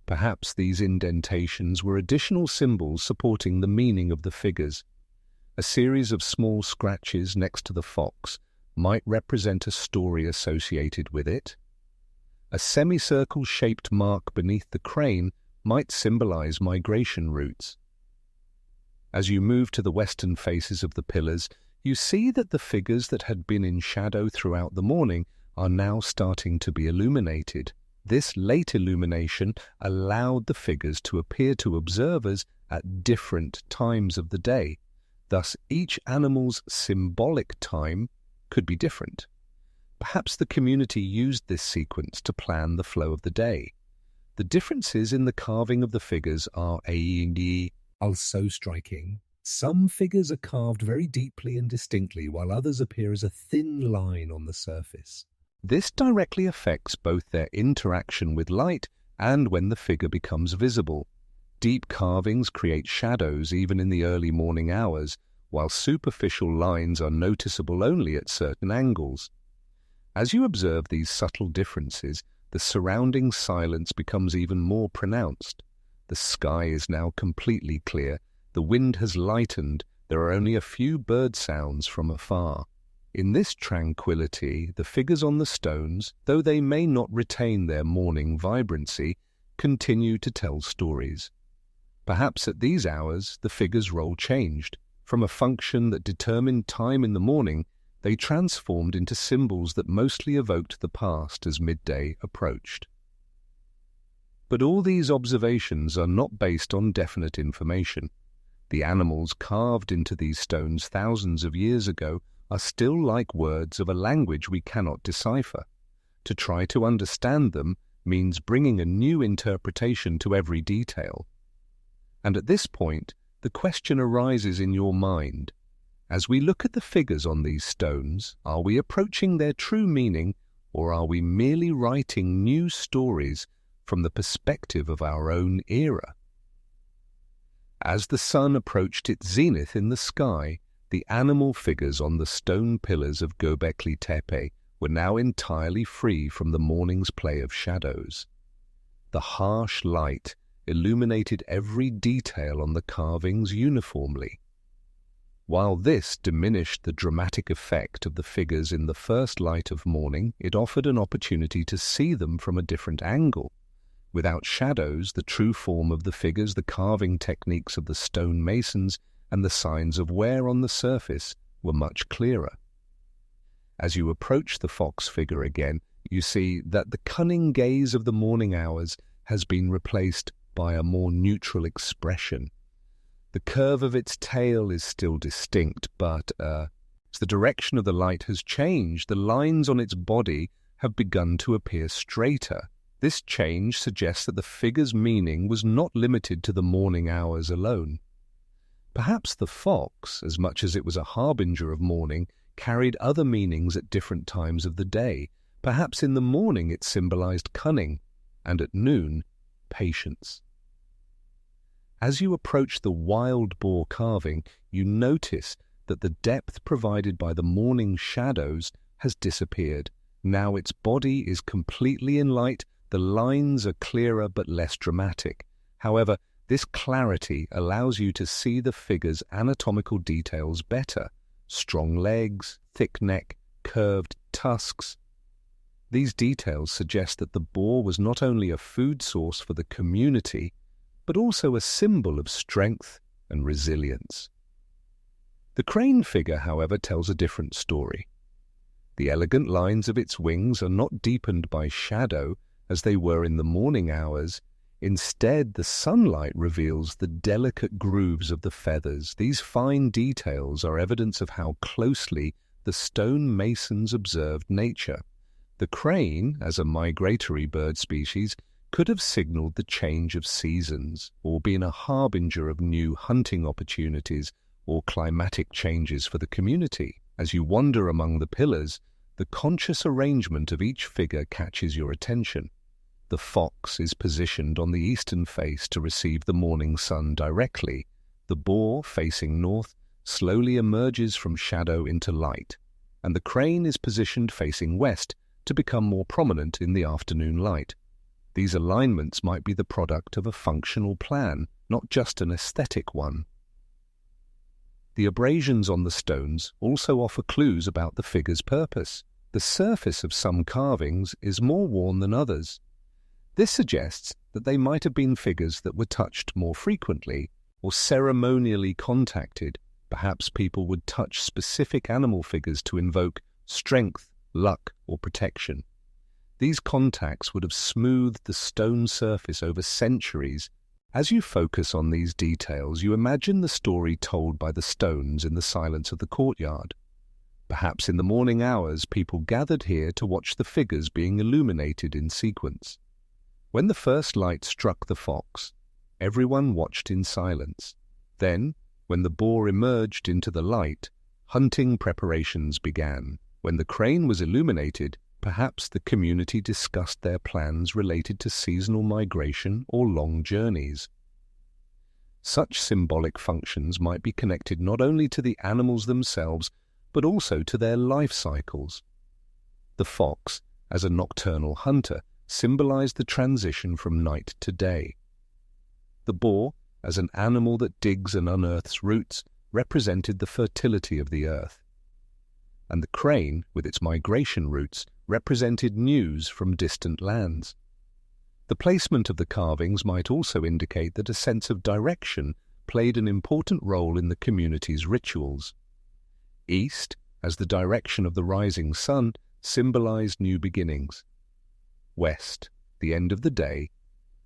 Perhaps these indentations were additional symbols supporting the meaning of the figures. A series of small scratches next to the fox might represent a story associated with it. A semicircle-shaped mark beneath the crane might symbolize migration routes. As you move to the western faces of the pillars, you see that the figures that had been in shadow throughout the morning are now starting to be illuminated. This late illumination allowed the figures to appear to observers at different times of the day. Thus, each animal's symbolic time could be different. Perhaps the community used this sequence to plan the flow of the day. The differences in the carving of the figures are also striking. Some figures are carved very deeply and distinctly, while others appear as a thin line on the surface. This directly affects both their interaction with light and when the figure becomes visible. Deep carvings create shadows even in the early morning hours, while superficial lines are noticeable only at certain angles. As you observe these subtle differences, the surrounding silence becomes even more pronounced. The sky is now completely clear, the wind has lightened, there are only a few bird sounds from afar. In this tranquility, the figures on the stones, though they may not retain their morning vibrancy, continue to tell stories. Perhaps at these hours, the figures' role changed. From a function that determined time in the morning, they transformed into symbols that mostly evoked the past as midday approached. But all these observations are not based on definite information. The animals carved into these stones thousands of years ago are still like words of a language we cannot decipher. To try to understand them means bringing a new interpretation to every detail. And at this point, the question arises in your mind. As we look at the figures on these stones, are we approaching their true meaning, or are we merely writing new stories from the perspective of our own era? As the sun approached its zenith in the sky, the animal figures on the stone pillars of Göbekli Tepe were now entirely free from the morning's play of shadows. The harsh light illuminated every detail on the carvings uniformly. While this diminished the dramatic effect of the figures in the first light of morning, it offered an opportunity to see them from a different angle. Without shadows, the true form of the figures, the carving techniques of the stone masons, and the signs of wear on the surface were much clearer. As you approach the fox figure again, you see that the cunning gaze of the morning hours has been replaced by a more neutral expression. The curve of its tail is still distinct, but as the direction of the light has changed, the lines on its body have begun to appear straighter. This change suggests that the figure's meaning was not limited to the morning hours alone. Perhaps the fox, as much as it was a harbinger of morning, carried other meanings at different times of the day. Perhaps in the morning it symbolized cunning, and at noon, patience. As you approach the wild boar carving, you notice that the depth provided by the morning shadows has disappeared. Now its body is completely in light, the lines are clearer but less dramatic. However, this clarity allows you to see the figure's anatomical details better. Strong legs, thick neck, curved tusks. These details suggest that the boar was not only a food source for the community, but also a symbol of strength and resilience. The crane figure, however, tells a different story. The elegant lines of its wings are not deepened by shadow as they were in the morning hours. Instead, the sunlight reveals the delicate grooves of the feathers. These fine details are evidence of how closely the stone masons observed nature. The crane, as a migratory bird species, could have signaled the change of seasons, or been a harbinger of new hunting opportunities or climatic changes for the community. As you wander among the pillars, the conscious arrangement of each figure catches your attention. The fox is positioned on the eastern face to receive the morning sun directly. The boar, facing north, slowly emerges from shadow into light, and the crane is positioned facing west to become more prominent in the afternoon light. These alignments might be the product of a functional plan, not just an aesthetic one. The abrasions on the stones also offer clues about the figure's purpose. The surface of some carvings is more worn than others. This suggests that they might have been figures that were touched more frequently or ceremonially contacted. Perhaps people would touch specific animal figures to invoke strength luck, or protection. These contacts would have smoothed the stone surface over centuries. As you focus on these details, you imagine the story told by the stones in the silence of the courtyard. Perhaps in the morning hours, people gathered here to watch the figures being illuminated in sequence. When the first light struck the fox, everyone watched in silence. Then, when the boar emerged into the light, hunting preparations began. When the crane was illuminated, perhaps the community discussed their plans related to seasonal migration or long journeys. Such symbolic functions might be connected not only to the animals themselves, but also to their life cycles. The fox, as a nocturnal hunter, symbolized the transition from night to day. The boar, as an animal that digs and unearths roots, represented the fertility of the earth. And the crane, with its migration routes, represented news from distant lands. The placement of the carvings might also indicate that a sense of direction played an important role in the community's rituals. East, as the direction of the rising sun, symbolized new beginnings. West, the end of the day,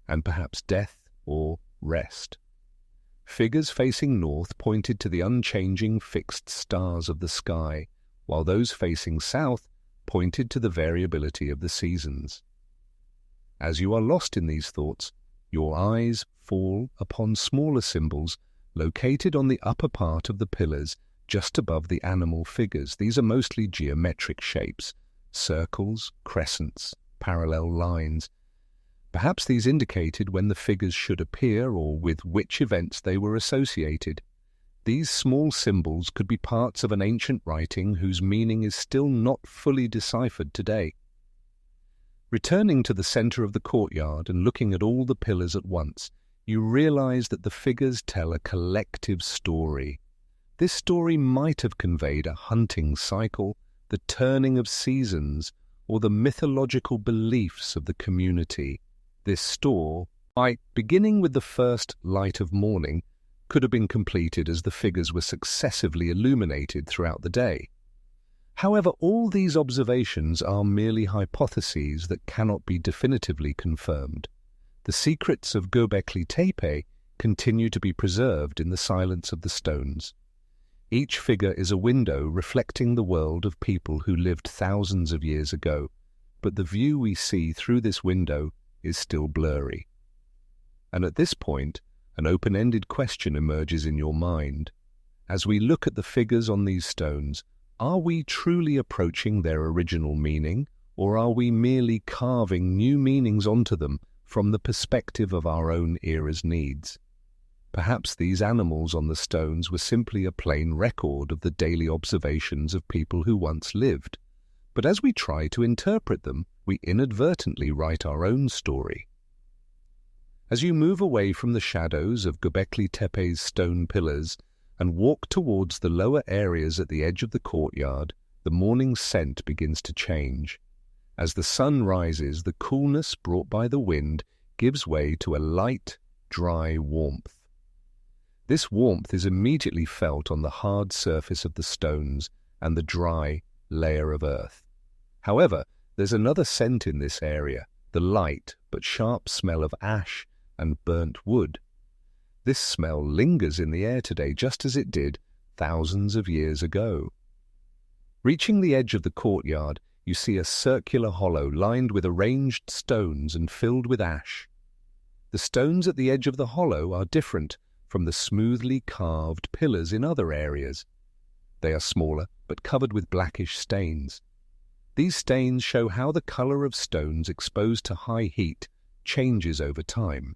and perhaps death or rest. Figures facing north pointed to the unchanging fixed stars of the sky, while those facing south pointed to the variability of the seasons. As you are lost in these thoughts, your eyes fall upon smaller symbols located on the upper part of the pillars just above the animal figures. These are mostly geometric shapes, circles, crescents, parallel lines. Perhaps these indicated when the figures should appear or with which events they were associated. These small symbols could be parts of an ancient writing whose meaning is still not fully deciphered today. Returning to the center of the courtyard and looking at all the pillars at once, you realize that the figures tell a collective story. This story might have conveyed a hunting cycle, the turning of seasons, or the mythological beliefs of the community. This story, beginning with the first light of morning, could have been completed as the figures were successively illuminated throughout the day. However, all these observations are merely hypotheses that cannot be definitively confirmed. The secrets of Göbekli Tepe continue to be preserved in the silence of the stones. Each figure is a window reflecting the world of people who lived thousands of years ago, but the view we see through this window is still blurry. And at this point, an open-ended question emerges in your mind. As we look at the figures on these stones, are we truly approaching their original meaning, or are we merely carving new meanings onto them from the perspective of our own era's needs? Perhaps these animals on the stones were simply a plain record of the daily observations of people who once lived. But as we try to interpret them, we inadvertently write our own story. As you move away from the shadows of Göbekli Tepe's stone pillars and walk towards the lower areas at the edge of the courtyard, the morning scent begins to change. As the sun rises, the coolness brought by the wind gives way to a light, dry warmth. This warmth is immediately felt on the hard surface of the stones and the dry layer of earth. However, there's another scent in this area, the light but sharp smell of ash and burnt wood. This smell lingers in the air today just as it did thousands of years ago. Reaching the edge of the courtyard, you see a circular hollow lined with arranged stones and filled with ash. The stones at the edge of the hollow are different from the smoothly carved pillars in other areas. They are smaller but covered with blackish stains. These stains show how the color of stones exposed to high heat changes over time.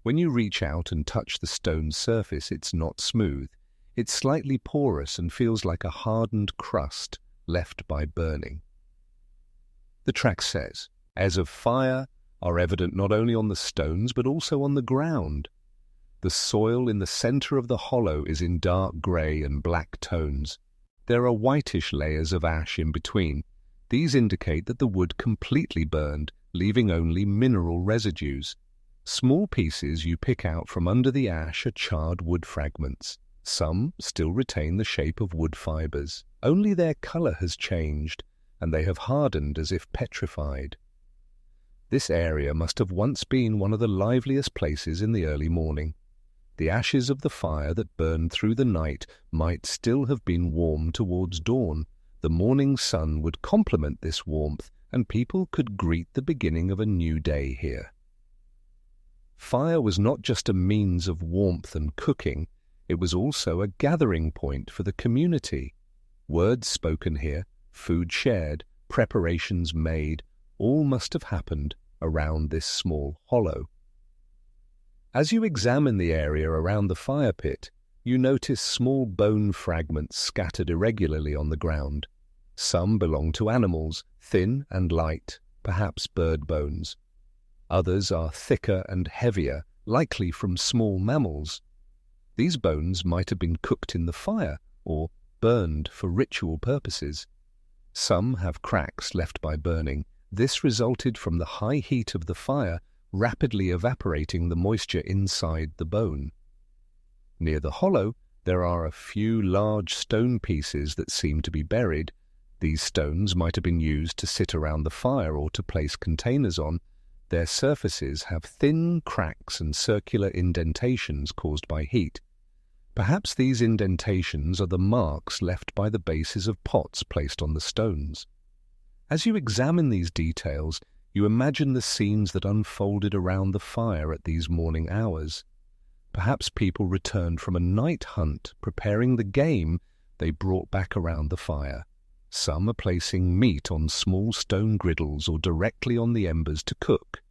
When you reach out and touch the stone's surface, it's not smooth. It's slightly porous and feels like a hardened crust left by burning. The track says, "As of fire are evident not only on the stones but also on the ground. The soil in the center of the hollow is in dark gray and black tones. There are whitish layers of ash in between. These indicate that the wood completely burned, leaving only mineral residues. Small pieces you pick out from under the ash are charred wood fragments. Some still retain the shape of wood fibers. Only their color has changed, and they have hardened as if petrified. This area must have once been one of the liveliest places in the early morning. The ashes of the fire that burned through the night might still have been warm towards dawn. The morning sun would complement this warmth, and people could greet the beginning of a new day here. Fire was not just a means of warmth and cooking, it was also a gathering point for the community. Words spoken here, food shared, preparations made, all must have happened around this small hollow. As you examine the area around the fire pit, you notice small bone fragments scattered irregularly on the ground. Some belong to animals, thin and light, perhaps bird bones. Others are thicker and heavier, likely from small mammals. These bones might have been cooked in the fire or burned for ritual purposes. Some have cracks left by burning. This resulted from the high heat of the fire rapidly evaporating the moisture inside the bone. Near the hollow, there are a few large stone pieces that seem to be buried. These stones might have been used to sit around the fire or to place containers on. Their surfaces have thin cracks and circular indentations caused by heat. Perhaps these indentations are the marks left by the bases of pots placed on the stones. As you examine these details, you imagine the scenes that unfolded around the fire at these morning hours. Perhaps people returned from a night hunt, preparing the game they brought back around the fire. Some are placing meat on small stone griddles or directly on the embers to cook.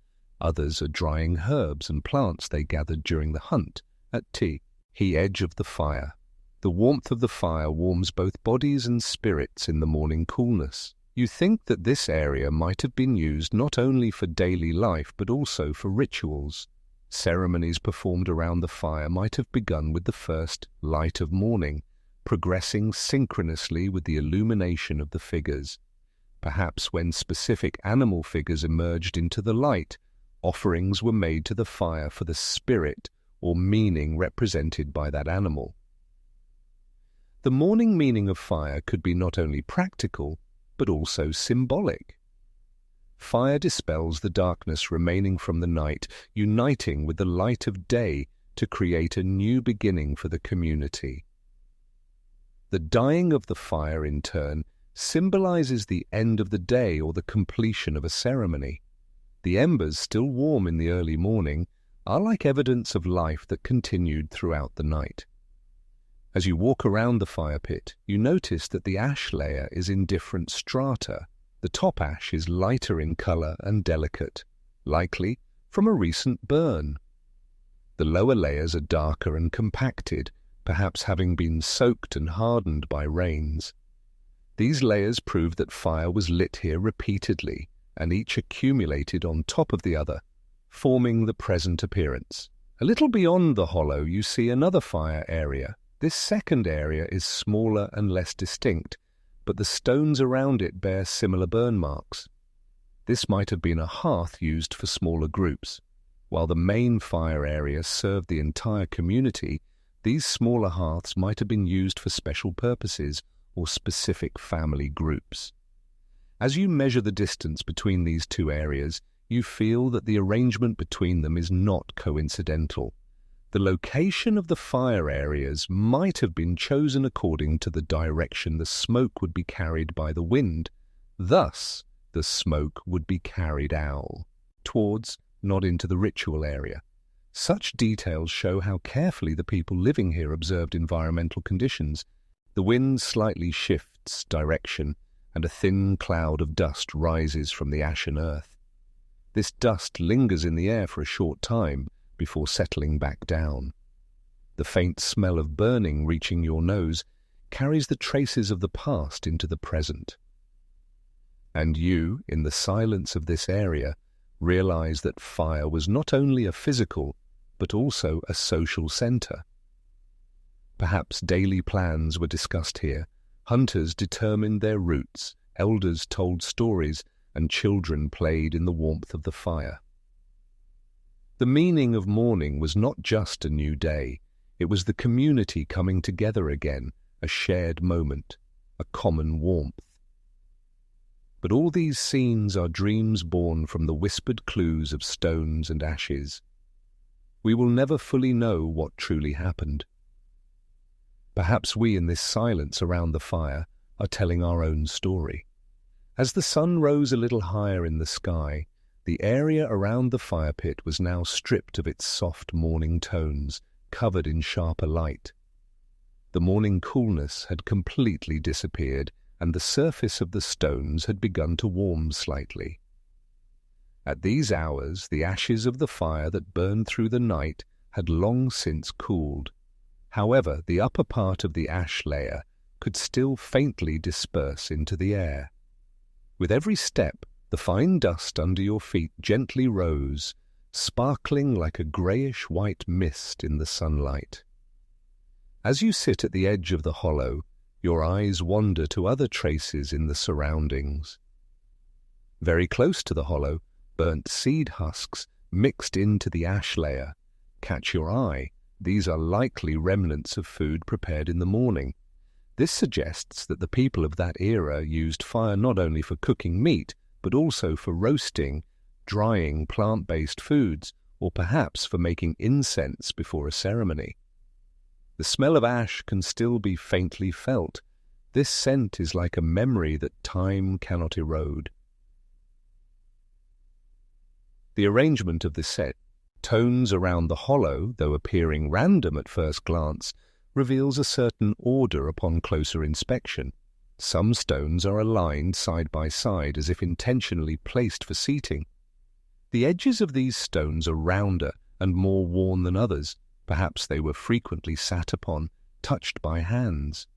Others are drying herbs and plants they gathered during the hunt at the edge of the fire. The warmth of the fire warms both bodies and spirits in the morning coolness. You think that this area might have been used not only for daily life but also for rituals. Ceremonies performed around the fire might have begun with the first light of morning, progressing synchronously with the illumination of the figures. Perhaps when specific animal figures emerged into the light, offerings were made to the fire for the spirit or meaning represented by that animal. The morning meaning of fire could be not only practical, but also symbolic. Fire dispels the darkness remaining from the night, uniting with the light of day to create a new beginning for the community. The dying of the fire, in turn, symbolizes the end of the day or the completion of a ceremony. The embers, still warm in the early morning, are like evidence of life that continued throughout the night. As you walk around the fire pit, you notice that the ash layer is in different strata. The top ash is lighter in color and delicate, likely from a recent burn. The lower layers are darker and compacted, perhaps having been soaked and hardened by rains. These layers prove that fire was lit here repeatedly, and each accumulated on top of the other, forming the present appearance. A little beyond the hollow, you see another fire area. This second area is smaller and less distinct, but the stones around it bear similar burn marks. This might have been a hearth used for smaller groups. While the main fire area served the entire community, these smaller hearths might have been used for special purposes or specific family groups. As you measure the distance between these two areas, you feel that the arrangement between them is not coincidental. The location of the fire areas might have been chosen according to the direction the smoke would be carried by the wind. Thus, the smoke would be carried out towards, not into the ritual area. Such details show how carefully the people living here observed environmental conditions. The wind slightly shifts direction, and a thin cloud of dust rises from the ashen earth. This dust lingers in the air for a short time before settling back down. The faint smell of burning reaching your nose carries the traces of the past into the present. And you, in the silence of this area, realize that fire was not only a physical, but also a social center. Perhaps daily plans were discussed here. Hunters determined their routes, elders told stories, and children played in the warmth of the fire. The meaning of morning was not just a new day. It was the community coming together again, a shared moment, a common warmth. But all these scenes are dreams born from the whispered clues of stones and ashes. We will never fully know what truly happened. Perhaps we in this silence around the fire are telling our own story. As the sun rose a little higher in the sky, the area around the fire pit was now stripped of its soft morning tones, covered in sharper light. The morning coolness had completely disappeared, and the surface of the stones had begun to warm slightly. At these hours, the ashes of the fire that burned through the night had long since cooled. However, the upper part of the ash layer could still faintly disperse into the air. With every step, the fine dust under your feet gently rose, sparkling like a greyish-white mist in the sunlight. As you sit at the edge of the hollow, your eyes wander to other traces in the surroundings. Very close to the hollow, burnt seed husks mixed into the ash layer catch your eye. These are likely remnants of food prepared in the morning. This suggests that the people of that era used fire not only for cooking meat, but also for roasting, drying plant-based foods, or perhaps for making incense before a ceremony. The smell of ash can still be faintly felt. This scent is like a memory that time cannot erode. The arrangement of the set, tones around the hollow, though appearing random at first glance, reveals a certain order upon closer inspection. Some stones are aligned side by side as if intentionally placed for seating. The edges of these stones are rounder and more worn than others. Perhaps they were frequently sat upon, touched by hands.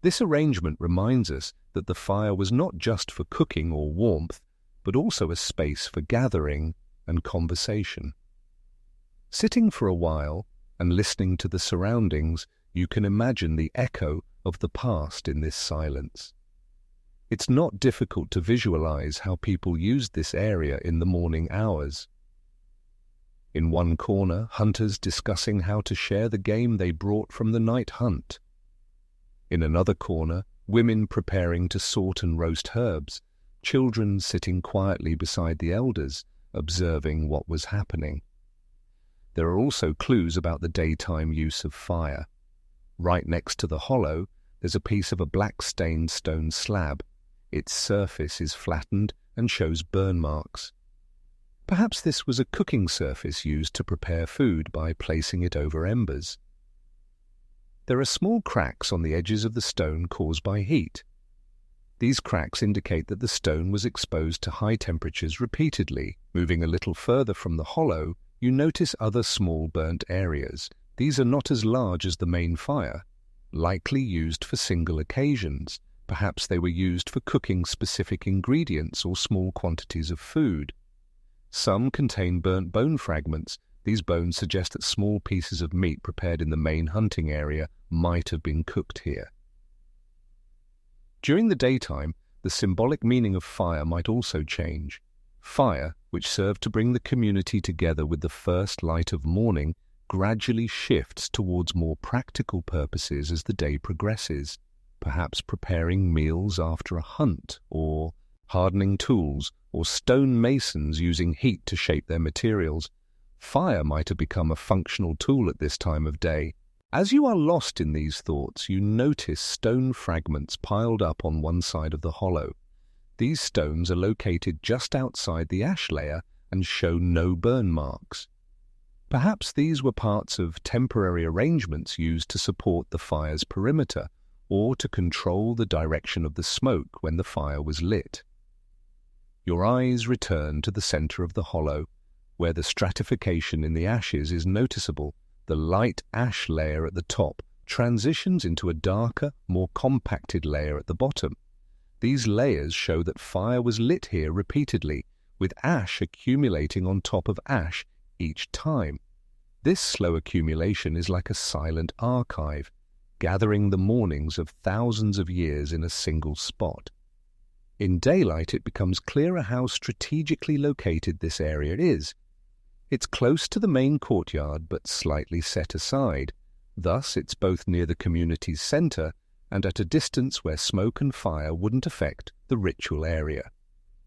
This arrangement reminds us that the fire was not just for cooking or warmth, but also a space for gathering and conversation. Sitting for a while and listening to the surroundings, you can imagine the echo of the past in this silence. It's not difficult to visualize how people used this area in the morning hours. In one corner, hunters discussing how to share the game they brought from the night hunt. In another corner, women preparing to sort and roast herbs, children sitting quietly beside the elders, observing what was happening. There are also clues about the daytime use of fire. Right next to the hollow, there's a piece of a black-stained stone slab. Its surface is flattened and shows burn marks. Perhaps this was a cooking surface used to prepare food by placing it over embers. There are small cracks on the edges of the stone caused by heat. These cracks indicate that the stone was exposed to high temperatures repeatedly. Moving a little further from the hollow, you notice other small burnt areas. These are not as large as the main fire, likely used for single occasions. Perhaps they were used for cooking specific ingredients or small quantities of food. Some contain burnt bone fragments. These bones suggest that small pieces of meat prepared in the main hunting area might have been cooked here. During the daytime, the symbolic meaning of fire might also change. Fire, which served to bring the community together with the first light of morning, gradually shifts towards more practical purposes as the day progresses, perhaps preparing meals after a hunt, or hardening tools, or stone masons using heat to shape their materials. Fire might have become a functional tool at this time of day. As you are lost in these thoughts, you notice stone fragments piled up on one side of the hollow. These stones are located just outside the ash layer and show no burn marks. Perhaps these were parts of temporary arrangements used to support the fire's perimeter, or to control the direction of the smoke when the fire was lit. Your eyes return to the center of the hollow, where the stratification in the ashes is noticeable. The light ash layer at the top transitions into a darker, more compacted layer at the bottom. These layers show that fire was lit here repeatedly, with ash accumulating on top of ash each time. This slow accumulation is like a silent archive, gathering the mornings of thousands of years in a single spot. In daylight, it becomes clearer how strategically located this area is. It's close to the main courtyard but slightly set aside. Thus, it's both near the community's center and at a distance where smoke and fire wouldn't affect the ritual area.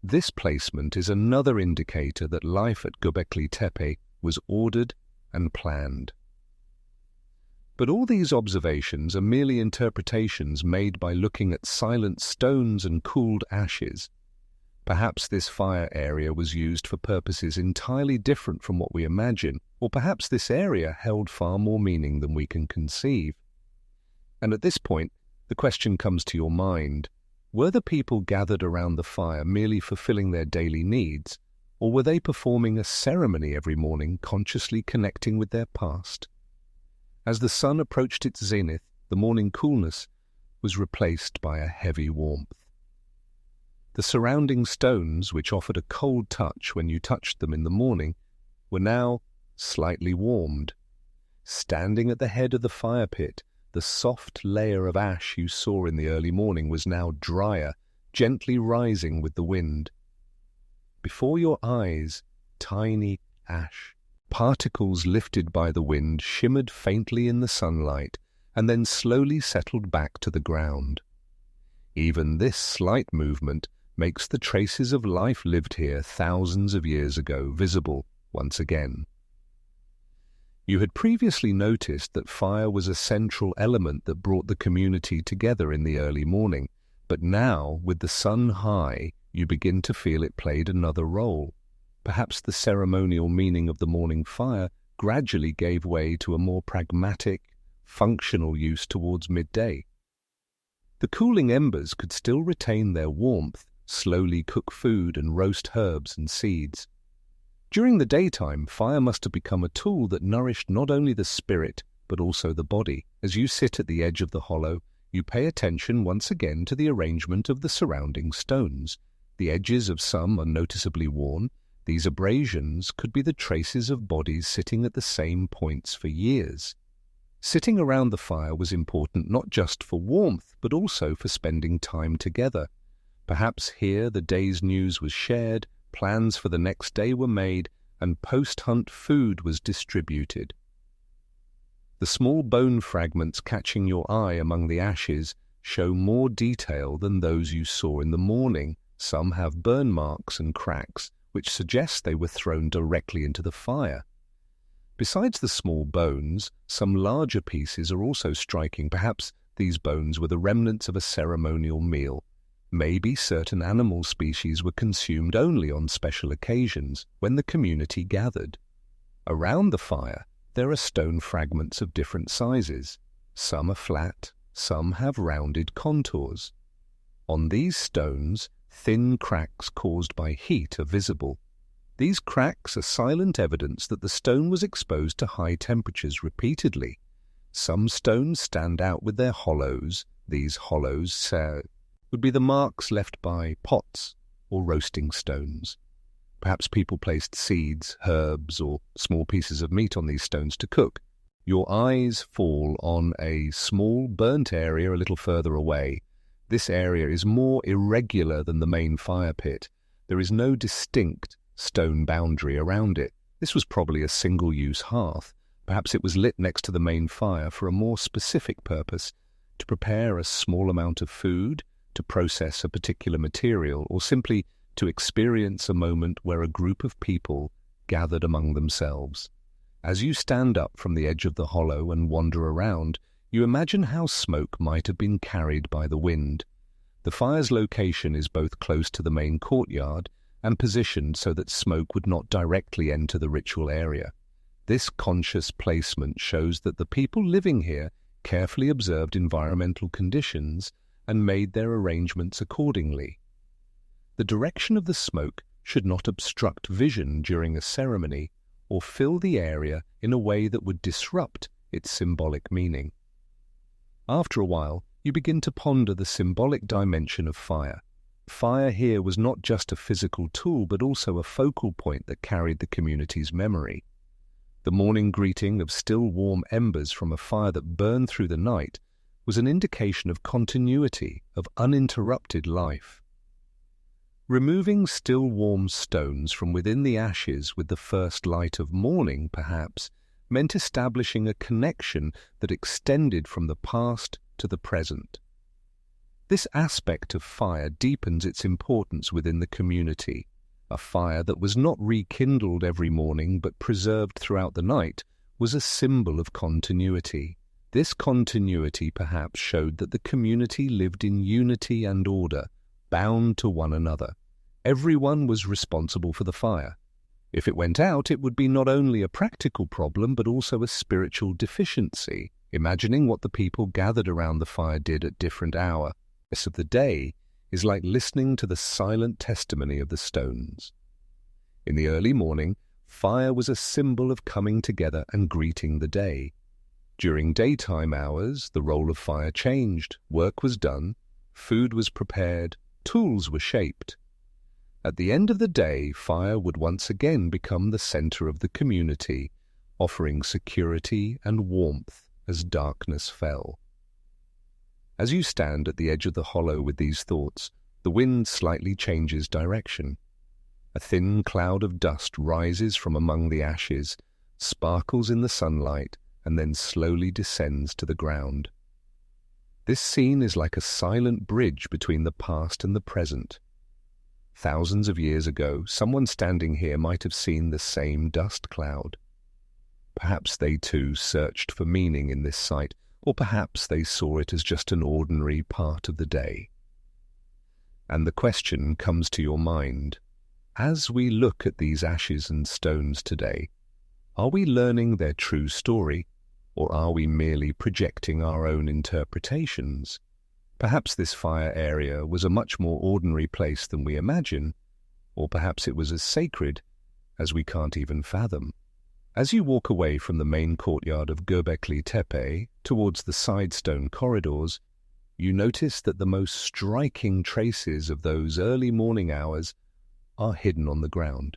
This placement is another indicator that life at Göbekli Tepe was ordered and planned. But all these observations are merely interpretations made by looking at silent stones and cooled ashes. Perhaps this fire area was used for purposes entirely different from what we imagine, or perhaps this area held far more meaning than we can conceive. And at this point, the question comes to your mind: were the people gathered around the fire merely fulfilling their daily needs, or were they performing a ceremony every morning, consciously connecting with their past? As the sun approached its zenith, the morning coolness was replaced by a heavy warmth. The surrounding stones, which offered a cold touch when you touched them in the morning, were now slightly warmed. Standing at the head of the fire pit, the soft layer of ash you saw in the early morning was now drier, gently rising with the wind. Before your eyes, tiny ash particles lifted by the wind shimmered faintly in the sunlight and then slowly settled back to the ground. Even this slight movement makes the traces of life lived here thousands of years ago visible once again. You had previously noticed that fire was a central element that brought the community together in the early morning, but now, with the sun high, you begin to feel it played another role. Perhaps the ceremonial meaning of the morning fire gradually gave way to a more pragmatic, functional use towards midday. The cooling embers could still retain their warmth, slowly cook food and roast herbs and seeds. During the daytime, fire must have become a tool that nourished not only the spirit, but also the body. As you sit at the edge of the hollow, you pay attention once again to the arrangement of the surrounding stones. The edges of some are noticeably worn. These abrasions could be the traces of bodies sitting at the same points for years. Sitting around the fire was important not just for warmth, but also for spending time together. Perhaps here the day's news was shared, plans for the next day were made, and post-hunt food was distributed. The small bone fragments catching your eye among the ashes show more detail than those you saw in the morning. Some have burn marks and cracks, which suggests they were thrown directly into the fire. Besides the small bones, some larger pieces are also striking. Perhaps these bones were the remnants of a ceremonial meal. Maybe certain animal species were consumed only on special occasions, when the community gathered. Around the fire, there are stone fragments of different sizes. Some are flat, some have rounded contours. On these stones, thin cracks caused by heat are visible. These cracks are silent evidence that the stone was exposed to high temperatures repeatedly. Some stones stand out with their hollows. These hollows would be the marks left by pots or roasting stones. Perhaps people placed seeds, herbs, or small pieces of meat on these stones to cook. Your eyes fall on a small burnt area a little further away. This area is more irregular than the main fire pit. There is no distinct stone boundary around it. This was probably a single-use hearth. Perhaps it was lit next to the main fire for a more specific purpose, to prepare a small amount of food, to process a particular material, or simply to experience a moment where a group of people gathered among themselves. As you stand up from the edge of the hollow and wander around, you imagine how smoke might have been carried by the wind. The fire's location is both close to the main courtyard and positioned so that smoke would not directly enter the ritual area. This conscious placement shows that the people living here carefully observed environmental conditions and made their arrangements accordingly. The direction of the smoke should not obstruct vision during a ceremony or fill the area in a way that would disrupt its symbolic meaning. After a while, you begin to ponder the symbolic dimension of fire. Fire here was not just a physical tool, but also a focal point that carried the community's memory. The morning greeting of still warm embers from a fire that burned through the night was an indication of continuity, of uninterrupted life. Removing still warm stones from within the ashes with the first light of morning, perhaps, meant establishing a connection that extended from the past to the present. This aspect of fire deepens its importance within the community. A fire that was not rekindled every morning but preserved throughout the night was a symbol of continuity. This continuity perhaps showed that the community lived in unity and order, bound to one another. Everyone was responsible for the fire. If it went out, it would be not only a practical problem but also a spiritual deficiency. Imagining what the people gathered around the fire did at different hours of the day is like listening to the silent testimony of the stones. In the early morning, fire was a symbol of coming together and greeting the day. During daytime hours, the role of fire changed. Work was done, food was prepared, tools were shaped. At the end of the day, fire would once again become the center of the community, offering security and warmth as darkness fell. As you stand at the edge of the hollow with these thoughts, the wind slightly changes direction. A thin cloud of dust rises from among the ashes, sparkles in the sunlight, and then slowly descends to the ground. This scene is like a silent bridge between the past and the present. Thousands of years ago, someone standing here might have seen the same dust cloud. Perhaps they too searched for meaning in this sight, or perhaps they saw it as just an ordinary part of the day. And the question comes to your mind, as we look at these ashes and stones today, are we learning their true story, or are we merely projecting our own interpretations? Perhaps this fire area was a much more ordinary place than we imagine, or perhaps it was as sacred as we can't even fathom. As you walk away from the main courtyard of Göbekli Tepe towards the side stone corridors, you notice that the most striking traces of those early morning hours are hidden on the ground.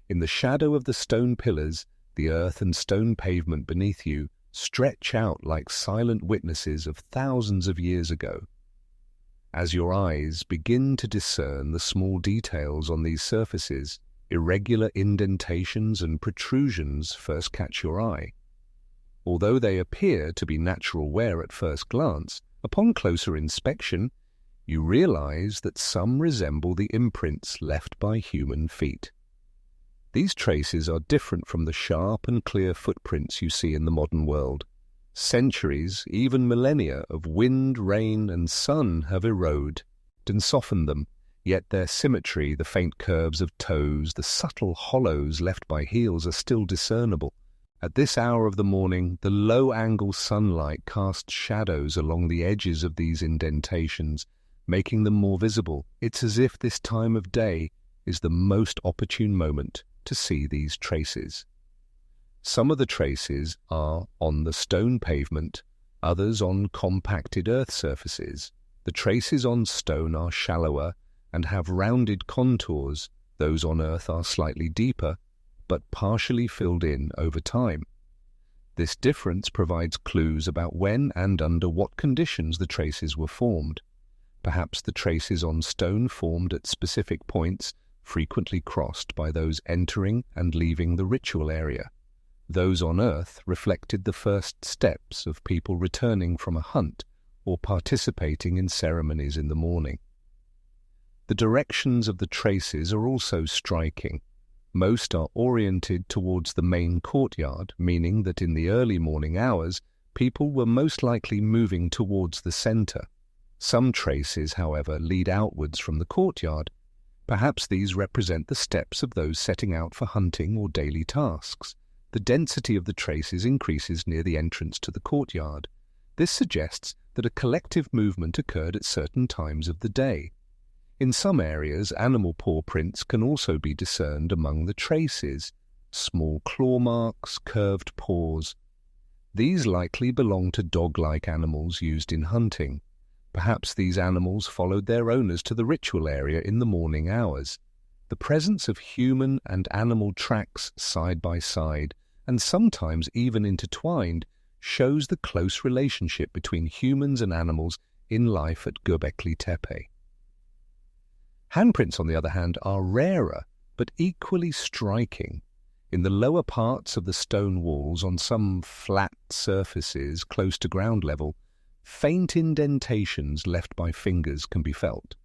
In the shadow of the stone pillars, the earth and stone pavement beneath you stretch out like silent witnesses of thousands of years ago. As your eyes begin to discern the small details on these surfaces, irregular indentations and protrusions first catch your eye. Although they appear to be natural wear at first glance, upon closer inspection, you realize that some resemble the imprints left by human feet. These traces are different from the sharp and clear footprints you see in the modern world. Centuries, even millennia, of wind, rain, and sun have eroded and softened them, yet their symmetry, the faint curves of toes, the subtle hollows left by heels are still discernible. At this hour of the morning, the low-angle sunlight casts shadows along the edges of these indentations, making them more visible. It's as if this time of day is the most opportune moment to see these traces. Some of the traces are on the stone pavement, others on compacted earth surfaces. The traces on stone are shallower and have rounded contours. Those on earth are slightly deeper, but partially filled in over time. This difference provides clues about when and under what conditions the traces were formed. Perhaps the traces on stone formed at specific points, frequently crossed by those entering and leaving the ritual area. Those on earth reflected the first steps of people returning from a hunt or participating in ceremonies in the morning. The directions of the traces are also striking. Most are oriented towards the main courtyard, meaning that in the early morning hours, people were most likely moving towards the center. Some traces, however, lead outwards from the courtyard. Perhaps these represent the steps of those setting out for hunting or daily tasks. The density of the traces increases near the entrance to the courtyard. This suggests that a collective movement occurred at certain times of the day. In some areas, animal paw prints can also be discerned among the traces, small claw marks, curved paws. These likely belong to dog-like animals used in hunting. Perhaps these animals followed their owners to the ritual area in the morning hours. The presence of human and animal tracks side by side, and sometimes even intertwined, shows the close relationship between humans and animals in life at Göbekli Tepe. Handprints, on the other hand, are rarer, but equally striking. In the lower parts of the stone walls, on some flat surfaces close to ground level, faint indentations left by fingers can be felt.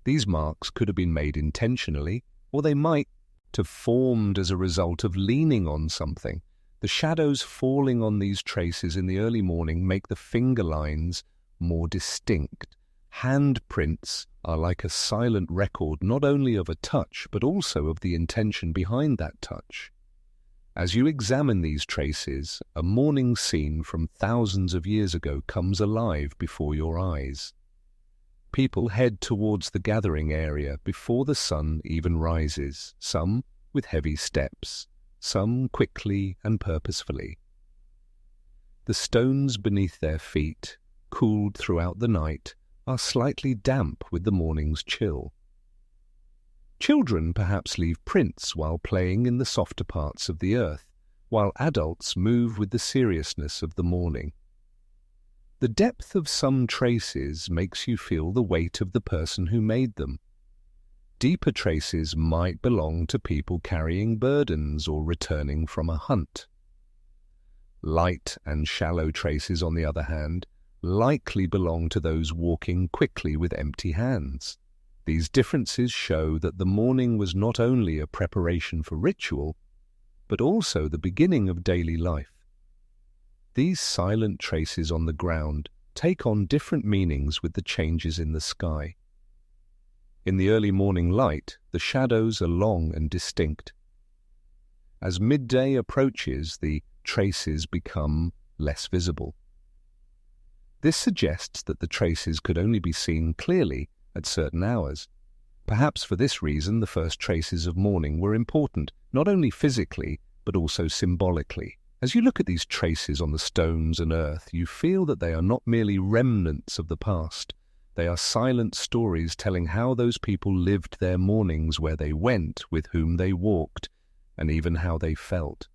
These marks could have been made intentionally, or they might have formed as a result of leaning on something. The shadows falling on these traces in the early morning make the finger lines more distinct. Handprints are like a silent record not only of a touch, but also of the intention behind that touch. As you examine these traces, a morning scene from thousands of years ago comes alive before your eyes. People head towards the gathering area before the sun even rises, some with heavy steps, some quickly and purposefully. The stones beneath their feet, cooled throughout the night, are slightly damp with the morning's chill. Children perhaps leave prints while playing in the softer parts of the earth, while adults move with the seriousness of the morning. The depth of some traces makes you feel the weight of the person who made them. Deeper traces might belong to people carrying burdens or returning from a hunt. Light and shallow traces, on the other hand, likely belong to those walking quickly with empty hands. These differences show that the morning was not only a preparation for ritual, but also the beginning of daily life. These silent traces on the ground take on different meanings with the changes in the sky. In the early morning light, the shadows are long and distinct. As midday approaches, the traces become less visible. This suggests that the traces could only be seen clearly at certain hours. Perhaps for this reason the first traces of morning were important, not only physically, but also symbolically. As you look at these traces on the stones and earth, you feel that they are not merely remnants of the past. They are silent stories telling how those people lived their mornings, where they went, with whom they walked, and even how they felt.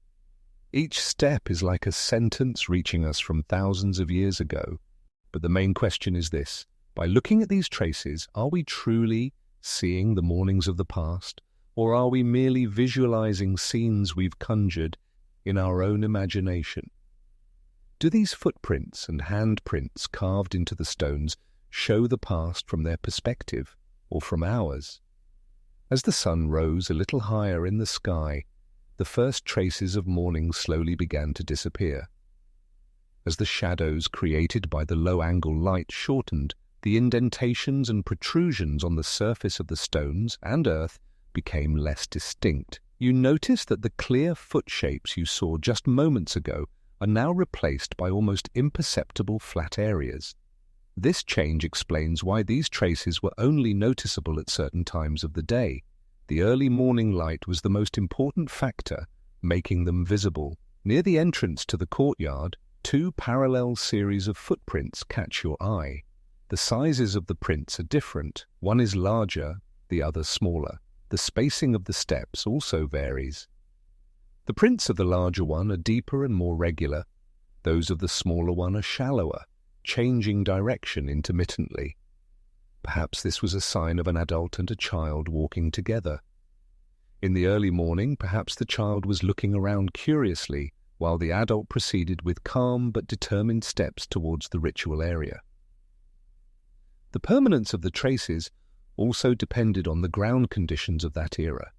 Each step is like a sentence reaching us from thousands of years ago. But the main question is this: by looking at these traces, are we truly seeing the mornings of the past, or are we merely visualizing scenes we've conjured in our own imagination? Do these footprints and handprints carved into the stones show the past from their perspective, or from ours? As the sun rose a little higher in the sky, the first traces of morning slowly began to disappear. As the shadows created by the low-angle light shortened, the indentations and protrusions on the surface of the stones and earth became less distinct. You notice that the clear foot shapes you saw just moments ago are now replaced by almost imperceptible flat areas. This change explains why these traces were only noticeable at certain times of the day. The early morning light was the most important factor, making them visible. Near the entrance to the courtyard, two parallel series of footprints catch your eye. The sizes of the prints are different. One is larger, the other smaller. The spacing of the steps also varies. The prints of the larger one are deeper and more regular. Those of the smaller one are shallower, changing direction intermittently. Perhaps this was a sign of an adult and a child walking together. In the early morning, perhaps the child was looking around curiously, while the adult proceeded with calm but determined steps towards the ritual area. The permanence of the traces also depended on the ground conditions of that era.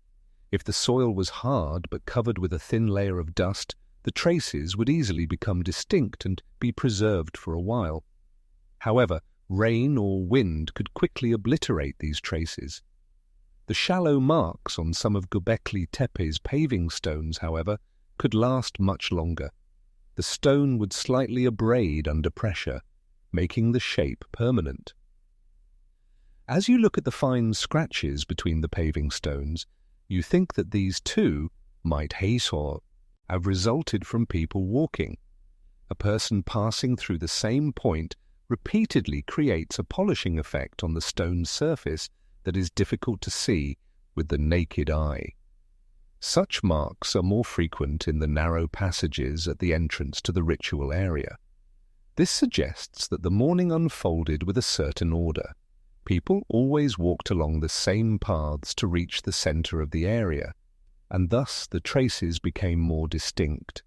If the soil was hard but covered with a thin layer of dust, the traces would easily become distinct and be preserved for a while. However, rain or wind could quickly obliterate these traces. The shallow marks on some of Göbekli Tepe's paving stones, however, could last much longer. The stone would slightly abrade under pressure, making the shape permanent. As you look at the fine scratches between the paving stones, you think that these too might have resulted from people walking. A person passing through the same point repeatedly creates a polishing effect on the stone's surface that is difficult to see with the naked eye. Such marks are more frequent in the narrow passages at the entrance to the ritual area. This suggests that the morning unfolded with a certain order. People always walked along the same paths to reach the center of the area, and thus the traces became more distinct.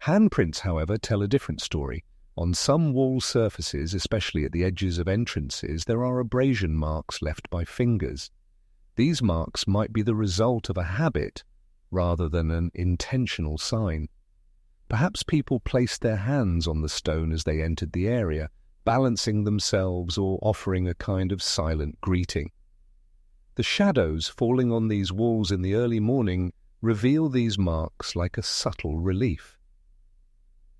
Handprints, however, tell a different story. On some wall surfaces, especially at the edges of entrances, there are abrasion marks left by fingers. These marks might be the result of a habit rather than an intentional sign. Perhaps people placed their hands on the stone as they entered the area, balancing themselves or offering a kind of silent greeting. The shadows falling on these walls in the early morning reveal these marks like a subtle relief.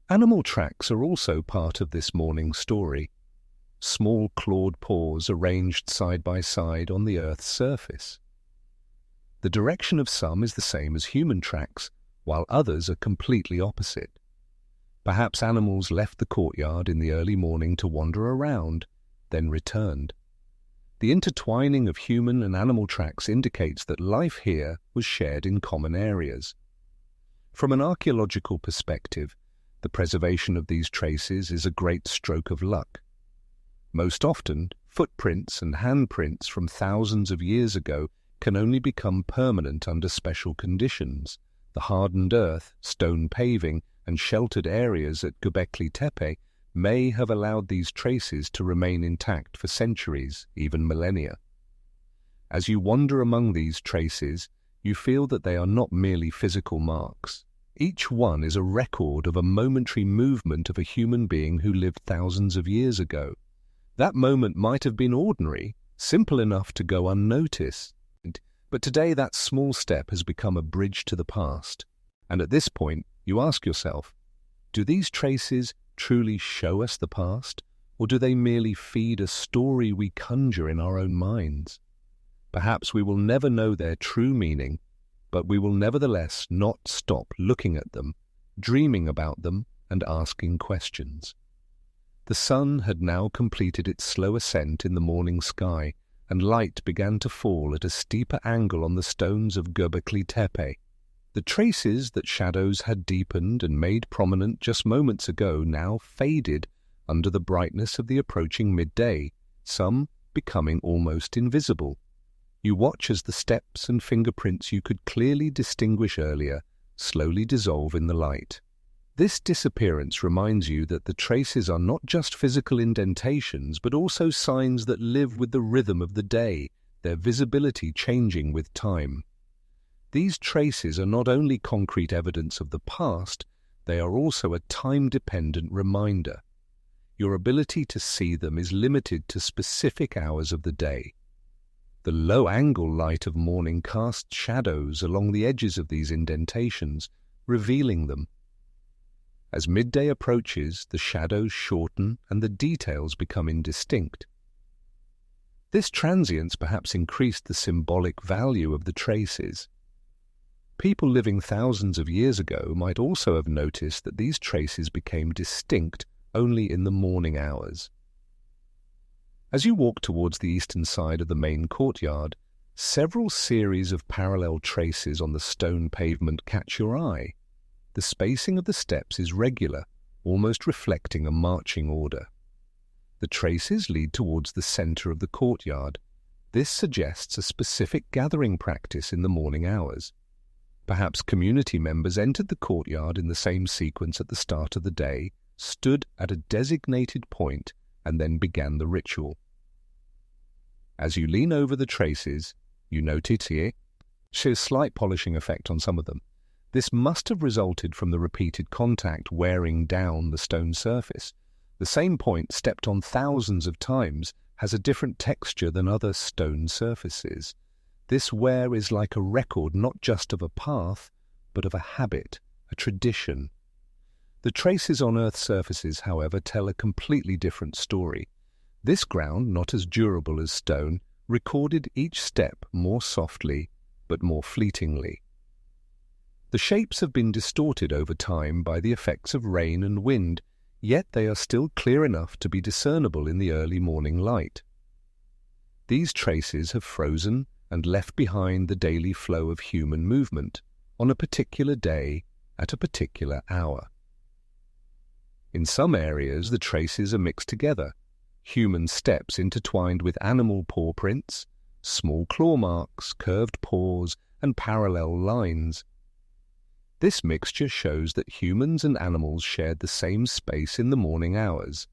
Animal tracks are also part of this morning story. Small clawed paws arranged side by side on the Earth's surface. The direction of some is the same as human tracks, while others are completely opposite. Perhaps animals left the courtyard in the early morning to wander around, then returned. The intertwining of human and animal tracks indicates that life here was shared in common areas. From an archaeological perspective, the preservation of these traces is a great stroke of luck. Most often, footprints and handprints from thousands of years ago can only become permanent under special conditions. The hardened earth, stone paving, and sheltered areas at Göbekli Tepe may have allowed these traces to remain intact for centuries, even millennia. As you wander among these traces, you feel that they are not merely physical marks. Each one is a record of a momentary movement of a human being who lived thousands of years ago. That moment might have been ordinary, simple enough to go unnoticed. But today that small step has become a bridge to the past. And at this point, you ask yourself, do these traces truly show us the past, or do they merely feed a story we conjure in our own minds? Perhaps we will never know their true meaning, but we will nevertheless not stop looking at them, dreaming about them, and asking questions. The sun had now completed its slow ascent in the morning sky, and light began to fall at a steeper angle on the stones of Göbekli Tepe. The traces that shadows had deepened and made prominent just moments ago now faded under the brightness of the approaching midday, some becoming almost invisible. You watch as the steps and fingerprints you could clearly distinguish earlier slowly dissolve in the light. This disappearance reminds you that the traces are not just physical indentations, but also signs that live with the rhythm of the day, their visibility changing with time. These traces are not only concrete evidence of the past, they are also a time-dependent reminder. Your ability to see them is limited to specific hours of the day. The low-angle light of morning casts shadows along the edges of these indentations, revealing them. As midday approaches, the shadows shorten and the details become indistinct. This transience perhaps increased the symbolic value of the traces. People living thousands of years ago might also have noticed that these traces became distinct only in the morning hours. As you walk towards the eastern side of the main courtyard, several series of parallel traces on the stone pavement catch your eye. The spacing of the steps is regular, almost reflecting a marching order. The traces lead towards the center of the courtyard. This suggests a specific gathering practice in the morning hours. Perhaps community members entered the courtyard in the same sequence at the start of the day, stood at a designated point, and then began the ritual. As you lean over the traces, you notice here a slight polishing effect on some of them. This must have resulted from the repeated contact wearing down the stone surface. The same point, stepped on thousands of times, has a different texture than other stone surfaces. This wear is like a record not just of a path, but of a habit, a tradition. The traces on Earth's surfaces, however, tell a completely different story. This ground, not as durable as stone, recorded each step more softly, but more fleetingly. The shapes have been distorted over time by the effects of rain and wind, yet they are still clear enough to be discernible in the early morning light. These traces have frozen and left behind the daily flow of human movement on a particular day at a particular hour. In some areas, the traces are mixed together, human steps intertwined with animal paw prints, small claw marks, curved paws, and parallel lines. This mixture shows that humans and animals shared the same space in the morning hours.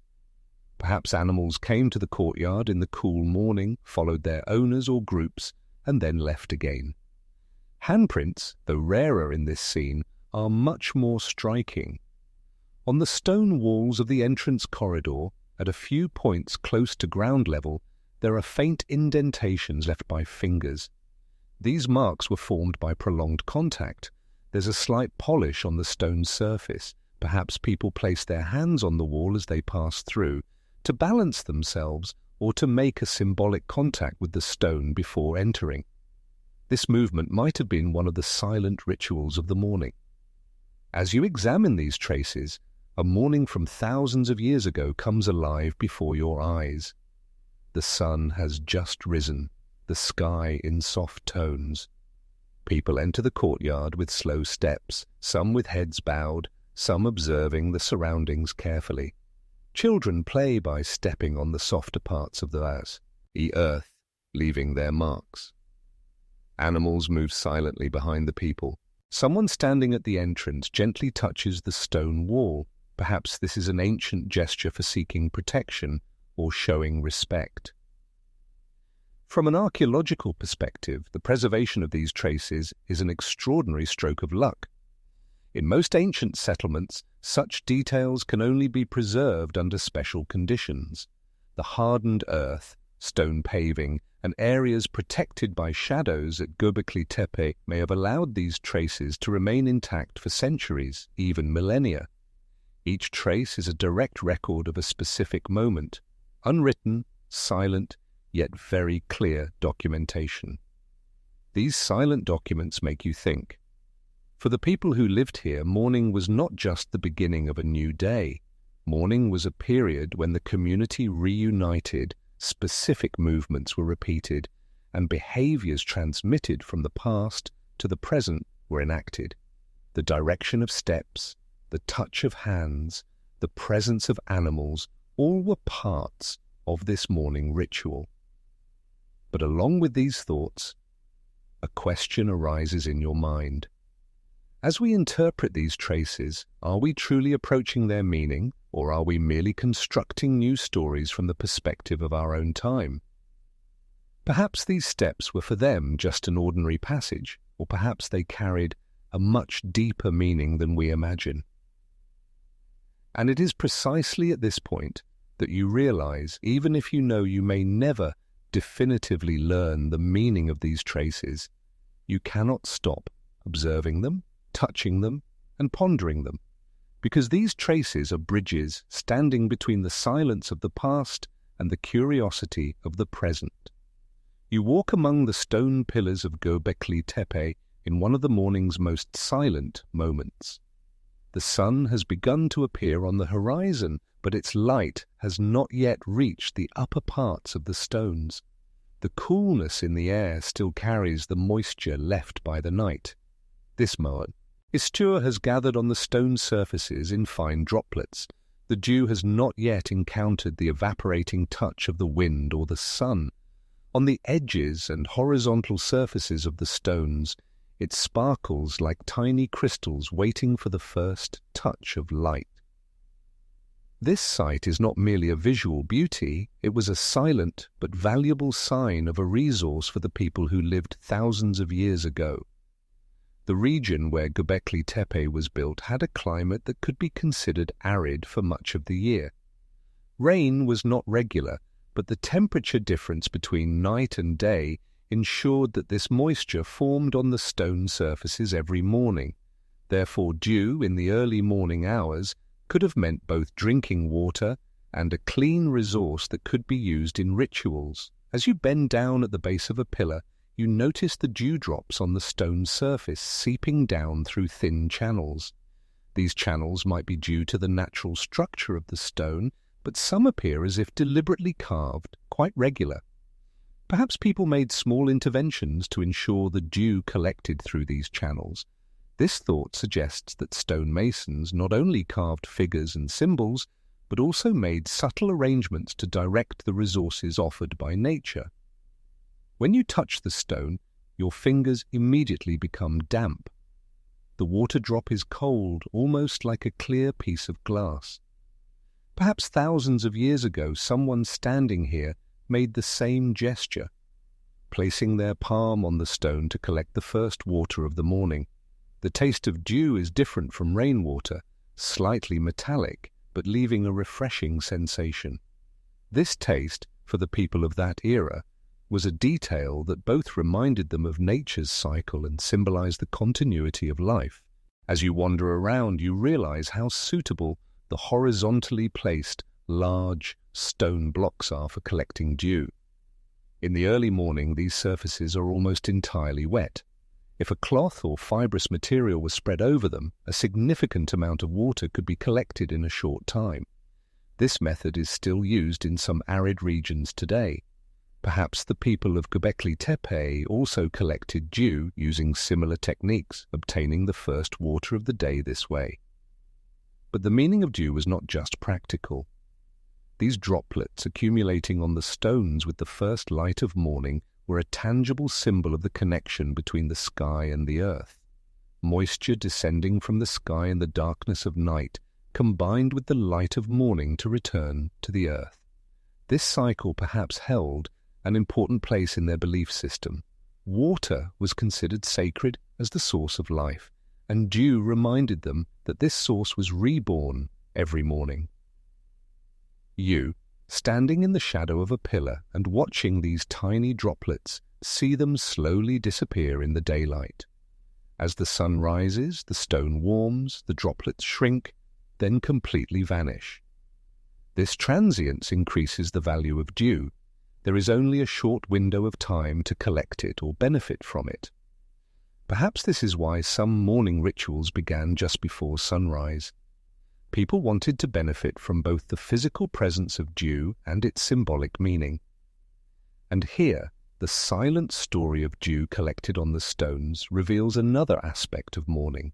Perhaps animals came to the courtyard in the cool morning, followed their owners or groups, and then left again. Handprints, though rarer in this scene, are much more striking. On the stone walls of the entrance corridor, at a few points close to ground level, there are faint indentations left by fingers. These marks were formed by prolonged contact. There's a slight polish on the stone surface. Perhaps people placed their hands on the wall as they passed through, to balance themselves or to make a symbolic contact with the stone before entering. This movement might have been one of the silent rituals of the morning. As you examine these traces, a morning from thousands of years ago comes alive before your eyes. The sun has just risen, the sky in soft tones. People enter the courtyard with slow steps, some with heads bowed, some observing the surroundings carefully. Children play by stepping on the softer parts of the earth, leaving their marks. Animals move silently behind the people. Someone standing at the entrance gently touches the stone wall. Perhaps this is an ancient gesture for seeking protection or showing respect. From an archaeological perspective, the preservation of these traces is an extraordinary stroke of luck. In most ancient settlements, such details can only be preserved under special conditions. The hardened earth, stone paving, and areas protected by shadows at Göbekli Tepe may have allowed these traces to remain intact for centuries, even millennia. Each trace is a direct record of a specific moment, unwritten, silent, yet very clear documentation. These silent documents make you think. For the people who lived here, morning was not just the beginning of a new day. Morning was a period when the community reunited, specific movements were repeated, and behaviors transmitted from the past to the present were enacted. The direction of steps, the touch of hands, the presence of animals, all were parts of this morning ritual. But along with these thoughts, a question arises in your mind. As we interpret these traces, are we truly approaching their meaning, or are we merely constructing new stories from the perspective of our own time? Perhaps these steps were for them just an ordinary passage, or perhaps they carried a much deeper meaning than we imagine. And it is precisely at this point that you realize, even if you know you may never definitively learn the meaning of these traces, you cannot stop observing them, touching them, and pondering them, because these traces are bridges standing between the silence of the past and the curiosity of the present. You walk among the stone pillars of Göbekli Tepe in one of the morning's most silent moments. The sun has begun to appear on the horizon, but its light has not yet reached the upper parts of the stones. The coolness in the air still carries the moisture left by the night. This moment, moisture has gathered on the stone surfaces in fine droplets. The dew has not yet encountered the evaporating touch of the wind or the sun. On the edges and horizontal surfaces of the stones, it sparkles like tiny crystals waiting for the first touch of light. This sight is not merely a visual beauty, it was a silent but valuable sign of a resource for the people who lived thousands of years ago. The region where Göbekli Tepe was built had a climate that could be considered arid for much of the year. Rain was not regular, but the temperature difference between night and day ensured that this moisture formed on the stone surfaces every morning. Therefore, dew in the early morning hours could have meant both drinking water and a clean resource that could be used in rituals. As you bend down at the base of a pillar, you notice the dewdrops on the stone surface seeping down through thin channels. These channels might be due to the natural structure of the stone, but some appear as if deliberately carved, quite regular. Perhaps people made small interventions to ensure the dew collected through these channels. This thought suggests that stonemasons not only carved figures and symbols, but also made subtle arrangements to direct the resources offered by nature. When you touch the stone, your fingers immediately become damp. the water drop is cold, almost like a clear piece of glass. Perhaps thousands of years ago, someone standing here made the same gesture, placing their palm on the stone to collect the first water of the morning. The taste of dew is different from rainwater, slightly metallic, but leaving a refreshing sensation. This taste, for the people of that era, was a detail that both reminded them of nature's cycle and symbolized the continuity of life. As you wander around, you realize how suitable the horizontally placed, large stone blocks are for collecting dew. In the early morning, these surfaces are almost entirely wet. If a cloth or fibrous material was spread over them, a significant amount of water could be collected in a short time. This method is still used in some arid regions today. Perhaps the people of Göbekli Tepe also collected dew using similar techniques, obtaining the first water of the day this way. But the meaning of dew was not just practical. These droplets accumulating on the stones with the first light of morning were a tangible symbol of the connection between the sky and the earth. Moisture descending from the sky in the darkness of night combined with the light of morning to return to the earth. This cycle perhaps held an important place in their belief system. Water was considered sacred as the source of life, and dew reminded them that this source was reborn every morning. You, standing in the shadow of a pillar and watching these tiny droplets, see them slowly disappear in the daylight. As the sun rises, the stone warms, the droplets shrink, then completely vanish. This transience increases the value of dew. There is only a short window of time to collect it or benefit from it. Perhaps this is why some morning rituals began just before sunrise. People wanted to benefit from both the physical presence of dew and its symbolic meaning. And here, the silent story of dew collected on the stones reveals another aspect of mourning.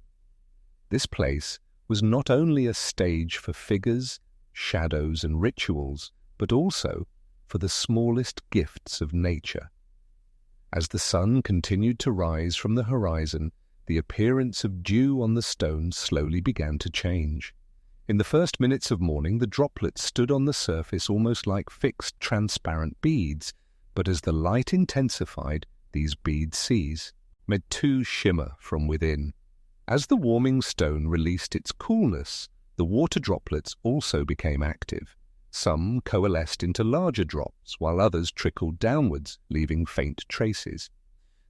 This place was not only a stage for figures, shadows, and rituals, but also for the smallest gifts of nature. As the sun continued to rise from the horizon, the appearance of dew on the stones slowly began to change. In the first minutes of morning, the droplets stood on the surface almost like fixed, transparent beads, but as the light intensified, these beads ceased, made to shimmer from within. As the warming stone released its coolness, the water droplets also became active. Some coalesced into larger drops, while others trickled downwards, leaving faint traces.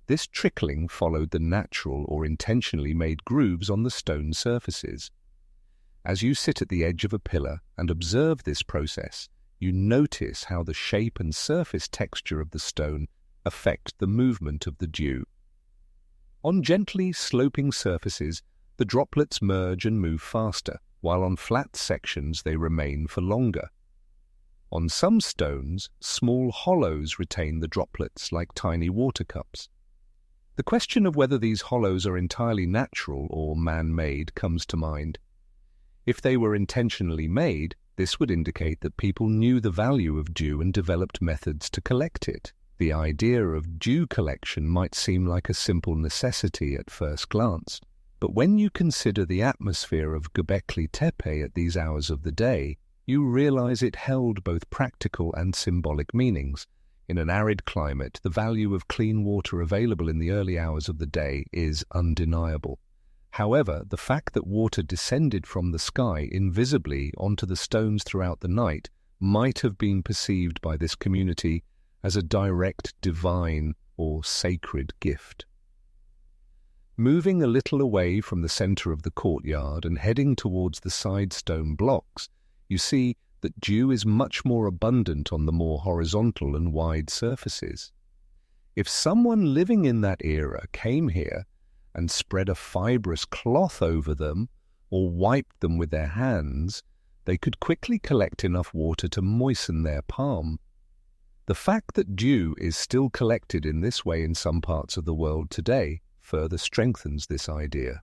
This trickling followed the natural or intentionally made grooves on the stone surfaces. As you sit at the edge of a pillar and observe this process, you notice how the shape and surface texture of the stone affect the movement of the dew. On gently sloping surfaces, the droplets merge and move faster, while on flat sections they remain for longer. On some stones, small hollows retain the droplets like tiny water cups. The question of whether these hollows are entirely natural or man-made comes to mind. If they were intentionally made, this would indicate that people knew the value of dew and developed methods to collect it. The idea of dew collection might seem like a simple necessity at first glance, but when you consider the atmosphere of Göbekli Tepe at these hours of the day, you realize it held both practical and symbolic meanings. In an arid climate, the value of clean water available in the early hours of the day is undeniable. However, the fact that water descended from the sky invisibly onto the stones throughout the night might have been perceived by this community as a direct divine or sacred gift. Moving a little away from the center of the courtyard and heading towards the side stone blocks, you see that dew is much more abundant on the more horizontal and wide surfaces. If someone living in that era came here and spread a fibrous cloth over them or wiped them with their hands, they could quickly collect enough water to moisten their palm. The fact that dew is still collected in this way in some parts of the world today further strengthens this idea.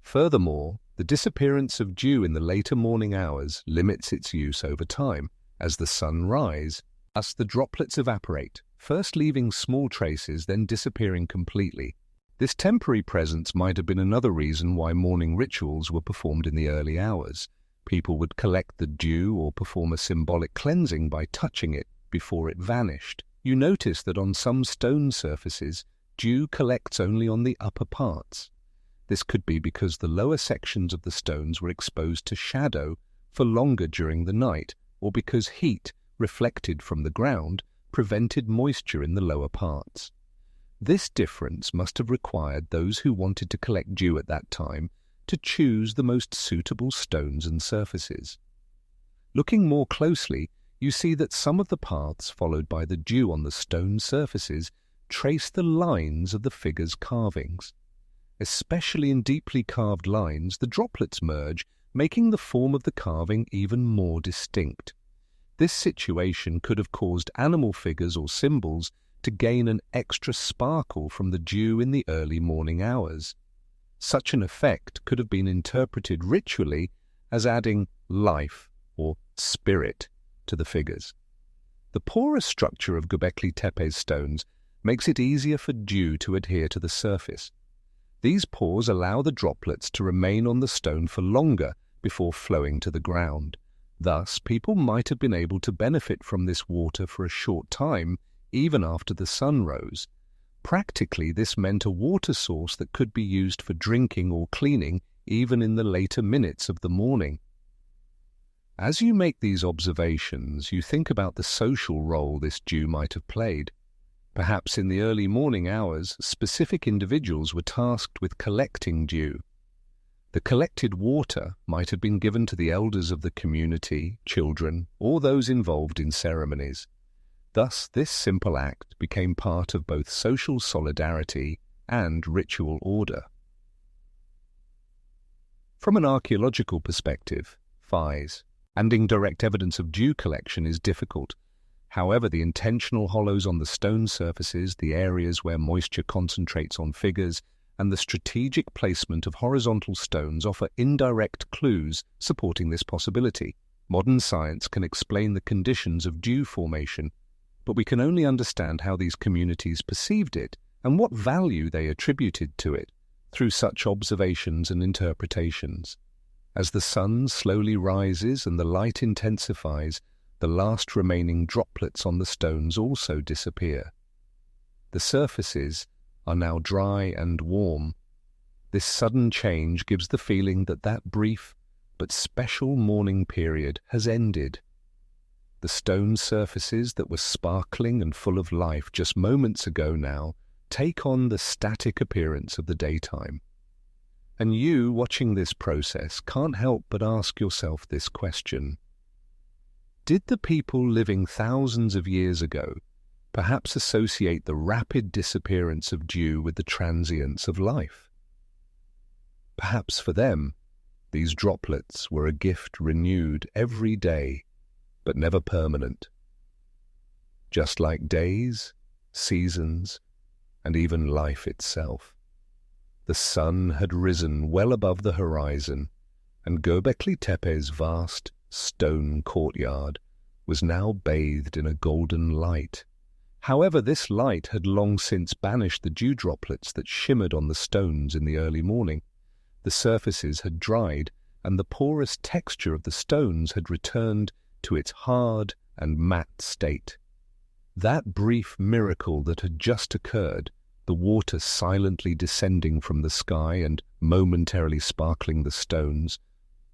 Furthermore, the disappearance of dew in the later morning hours limits its use over time. As the sun rises, thus the droplets evaporate, first leaving small traces, then disappearing completely. This temporary presence might have been another reason why morning rituals were performed in the early hours. People would collect the dew or perform a symbolic cleansing by touching it before it vanished. You notice that on some stone surfaces, dew collects only on the upper parts. This could be because the lower sections of the stones were exposed to shadow for longer during the night, or because heat, reflected from the ground, prevented moisture in the lower parts. This difference must have required those who wanted to collect dew at that time to choose the most suitable stones and surfaces. Looking more closely, you see that some of the paths followed by the dew on the stone surfaces trace the lines of the figures' carvings. Especially in deeply carved lines, the droplets merge, making the form of the carving even more distinct. This situation could have caused animal figures or symbols to gain an extra sparkle from the dew in the early morning hours. Such an effect could have been interpreted ritually as adding life or spirit to the figures. The porous structure of Göbekli Tepe's stones makes it easier for dew to adhere to the surface. These pores allow the droplets to remain on the stone for longer before flowing to the ground. Thus, people might have been able to benefit from this water for a short time, even after the sun rose. Practically, this meant a water source that could be used for drinking or cleaning even in the later minutes of the morning. As you make these observations, you think about the social role this dew might have played. Perhaps in the early morning hours, specific individuals were tasked with collecting dew. The collected water might have been given to the elders of the community, children, or those involved in ceremonies. Thus, this simple act became part of both social solidarity and ritual order. From an archaeological perspective, finding direct evidence of dew collection is difficult. However, the intentional hollows on the stone surfaces, the areas where moisture concentrates on figures, and the strategic placement of horizontal stones offer indirect clues supporting this possibility. Modern science can explain the conditions of dew formation, but we can only understand how these communities perceived it and what value they attributed to it through such observations and interpretations. As the sun slowly rises and the light intensifies, the last remaining droplets on the stones also disappear. The surfaces are now dry and warm. This sudden change gives the feeling that that brief but special morning period has ended. The stone surfaces that were sparkling and full of life just moments ago now take on the static appearance of the daytime. And you, watching this process, can't help but ask yourself this question. Did the people living thousands of years ago perhaps associate the rapid disappearance of dew with the transience of life? Perhaps for them, these droplets were a gift renewed every day, but never permanent. Just like days, seasons, and even life itself. The sun had risen well above the horizon, and Göbekli Tepe's vast stone courtyard was now bathed in a golden light. However, this light had long since banished the dew droplets that shimmered on the stones in the early morning. The surfaces had dried, and the porous texture of the stones had returned to its hard and matte state. That brief miracle that had just occurred, the water silently descending from the sky and momentarily sparkling the stones,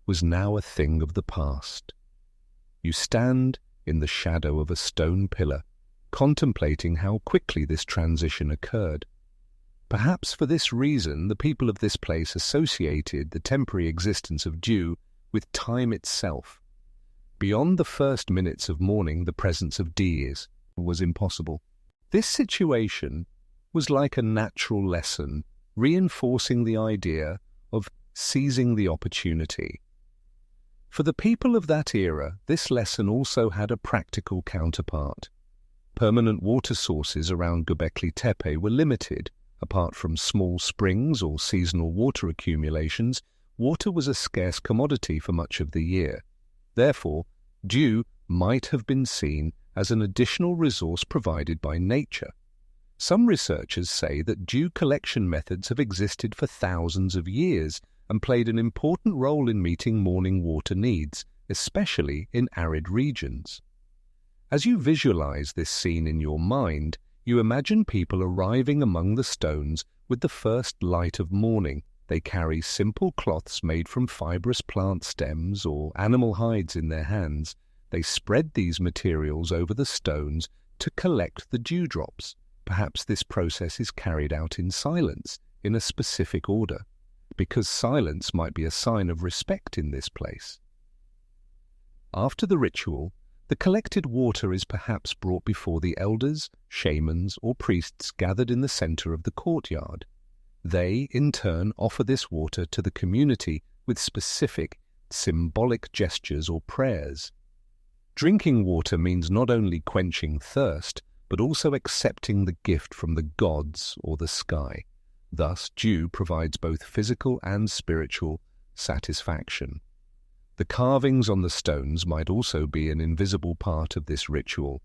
was now a thing of the past. You stand in the shadow of a stone pillar, contemplating how quickly this transition occurred. Perhaps for this reason, the people of this place associated the temporary existence of dew with time itself. Beyond the first minutes of morning, the presence of dews was impossible. This situation was like a natural lesson, reinforcing the idea of seizing the opportunity. For the people of that era, this lesson also had a practical counterpart. Permanent water sources around Göbekli Tepe were limited. Apart from small springs or seasonal water accumulations, water was a scarce commodity for much of the year. Therefore, dew might have been seen as an additional resource provided by nature. Some researchers say that dew collection methods have existed for thousands of years and played an important role in meeting morning water needs, especially in arid regions. As you visualize this scene in your mind, you imagine people arriving among the stones with the first light of morning. They carry simple cloths made from fibrous plant stems or animal hides in their hands. They spread these materials over the stones to collect the dewdrops. Perhaps this process is carried out in silence, in a specific order, because silence might be a sign of respect in this place. After the ritual, the collected water is perhaps brought before the elders, shamans, or priests gathered in the center of the courtyard. They, in turn, offer this water to the community with specific, symbolic gestures or prayers. Drinking water means not only quenching thirst, but also accepting the gift from the gods or the sky. Thus, dew provides both physical and spiritual satisfaction. The carvings on the stones might also be an invisible part of this ritual.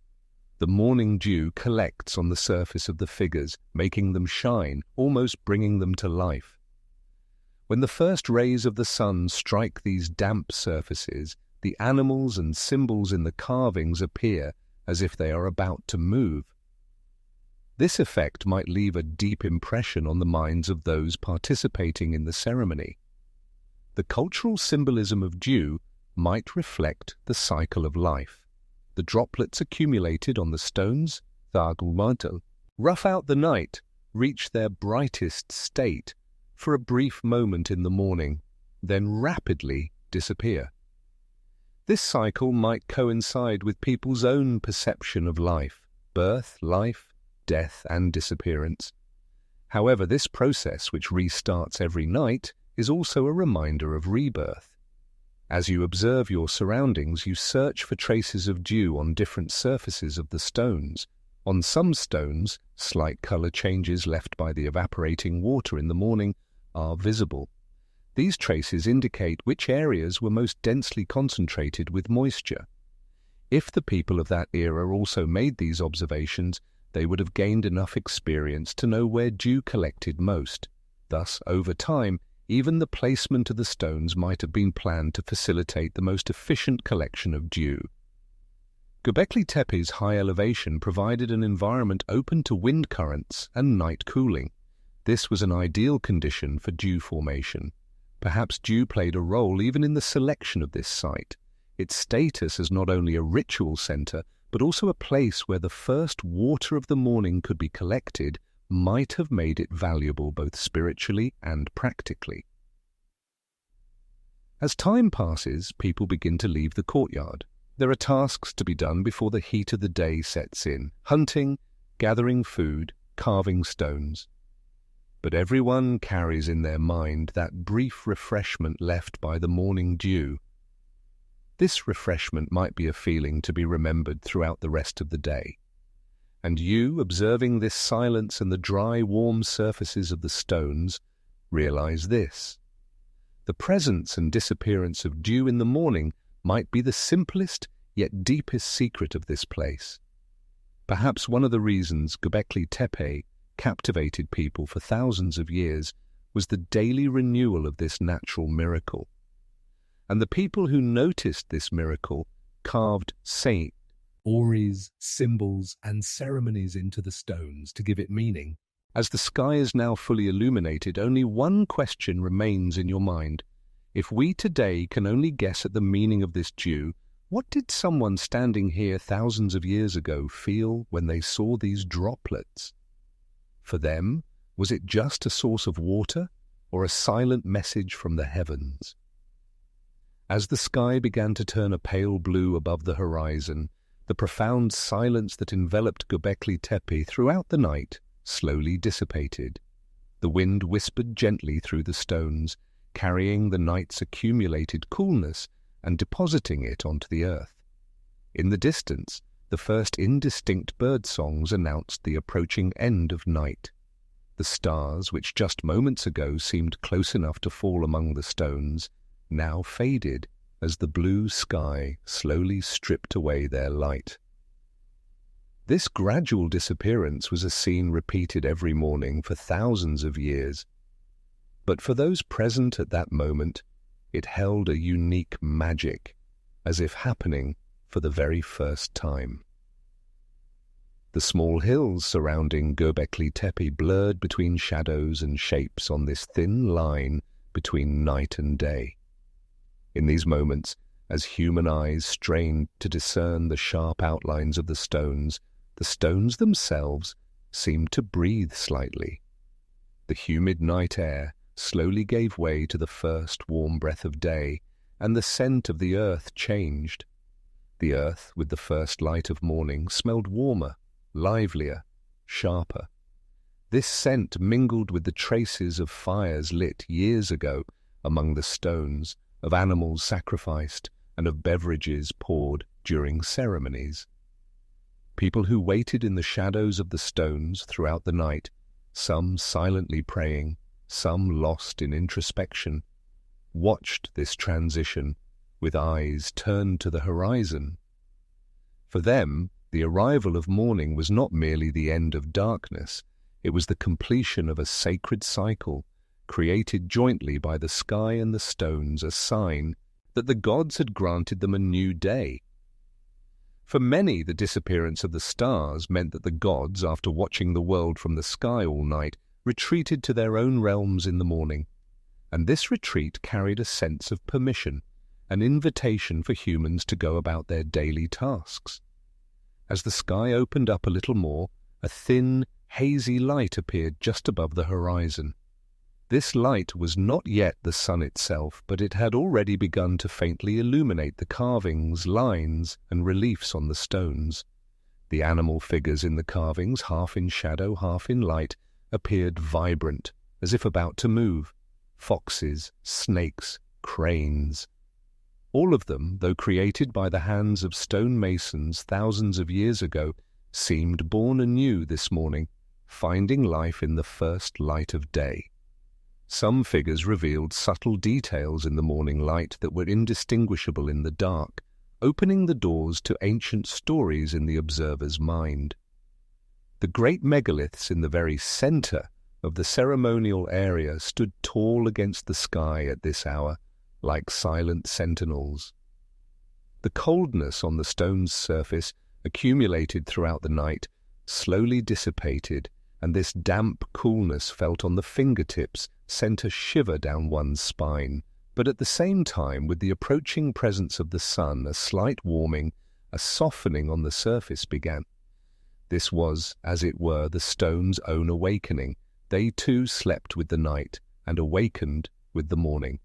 The morning dew collects on the surface of the figures, making them shine, almost bringing them to life. When the first rays of the sun strike these damp surfaces, the animals and symbols in the carvings appear as if they are about to move. This effect might leave a deep impression on the minds of those participating in the ceremony. The cultural symbolism of dew might reflect the cycle of life. The droplets accumulated on the stones, rough out the night, reach their brightest state for a brief moment in the morning, then rapidly disappear. This cycle might coincide with people's own perception of life, birth, life, death, and disappearance. However, this process, which restarts every night, is also a reminder of rebirth. As you observe your surroundings, you search for traces of dew on different surfaces of the stones. On some stones, slight color changes left by the evaporating water in the morning are visible. These traces indicate which areas were most densely concentrated with moisture. If the people of that era also made these observations, they would have gained enough experience to know where dew collected most. Thus, over time, even the placement of the stones might have been planned to facilitate the most efficient collection of dew. Göbekli Tepe's high elevation provided an environment open to wind currents and night cooling. This was an ideal condition for dew formation. Perhaps dew played a role even in the selection of this site. Its status as not only a ritual center, but also a place where the first water of the morning could be collected, might have made it valuable both spiritually and practically. As time passes, people begin to leave the courtyard. There are tasks to be done before the heat of the day sets in: hunting, gathering food, carving stones. But everyone carries in their mind that brief refreshment left by the morning dew. This refreshment might be a feeling to be remembered throughout the rest of the day. And you, observing this silence and the dry, warm surfaces of the stones, realize this: the presence and disappearance of dew in the morning might be the simplest yet deepest secret of this place. Perhaps one of the reasons Göbekli Tepe captivated people for thousands of years was the daily renewal of this natural miracle. And the people who noticed this miracle carved saint, oris, symbols, and ceremonies into the stones to give it meaning. As the sky is now fully illuminated, only one question remains in your mind. If we today can only guess at the meaning of this dew, what did someone standing here thousands of years ago feel when they saw these droplets? For them, was it just a source of water or a silent message from the heavens? As the sky began to turn a pale blue above the horizon, the profound silence that enveloped Göbekli Tepe throughout the night slowly dissipated. The wind whispered gently through the stones, carrying the night's accumulated coolness and depositing it onto the earth. In the distance, the first indistinct bird songs announced the approaching end of night. The stars, which just moments ago seemed close enough to fall among the stones, now faded as the blue sky slowly stripped away their light. This gradual disappearance was a scene repeated every morning for thousands of years. But for those present at that moment, it held a unique magic, as if happening for the very first time. The small hills surrounding Göbekli Tepe blurred between shadows and shapes on this thin line between night and day. In these moments, as human eyes strained to discern the sharp outlines of the stones themselves seemed to breathe slightly. The humid night air slowly gave way to the first warm breath of day, and the scent of the earth changed. The earth, with the first light of morning, smelled warmer, livelier, sharper. This scent mingled with the traces of fires lit years ago among the stones, of animals sacrificed, and of beverages poured during ceremonies. People who waited in the shadows of the stones throughout the night, some silently praying, some lost in introspection, watched this transition with eyes turned to the horizon. For them, the arrival of morning was not merely the end of darkness, it was the completion of a sacred cycle, created jointly by the sky and the stones, a sign that the gods had granted them a new day. For many, the disappearance of the stars meant that the gods, after watching the world from the sky all night, retreated to their own realms in the morning, and this retreat carried a sense of permission, an invitation for humans to go about their daily tasks. As the sky opened up a little more, a thin, hazy light appeared just above the horizon. This light was not yet the sun itself, but it had already begun to faintly illuminate the carvings, lines, and reliefs on the stones. The animal figures in the carvings, half in shadow, half in light, appeared vibrant, as if about to move. Foxes, snakes, cranes. All of them, though created by the hands of stonemasons thousands of years ago, seemed born anew this morning, finding life in the first light of day. Some figures revealed subtle details in the morning light that were indistinguishable in the dark, opening the doors to ancient stories in the observer's mind. The great megaliths in the very center of the ceremonial area stood tall against the sky at this hour, like silent sentinels. The coldness on the stone's surface, accumulated throughout the night, slowly dissipated, and this damp coolness felt on the fingertips sent a shiver down one's spine. But at the same time, with the approaching presence of the sun, a slight warming, a softening on the surface began. This was, as it were, the stone's own awakening. They too slept with the night, and awakened with the morning.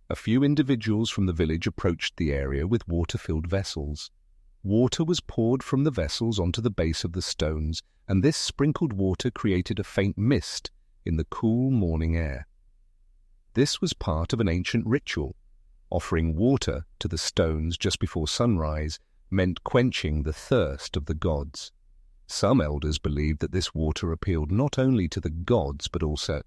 A few individuals from the village approached the area with water-filled vessels. Water was poured from the vessels onto the base of the stones, and this sprinkled water created a faint mist in the cool morning air. This was part of an ancient ritual. Offering water to the stones just before sunrise meant quenching the thirst of the gods. Some elders believed that this water appealed not only to the gods but also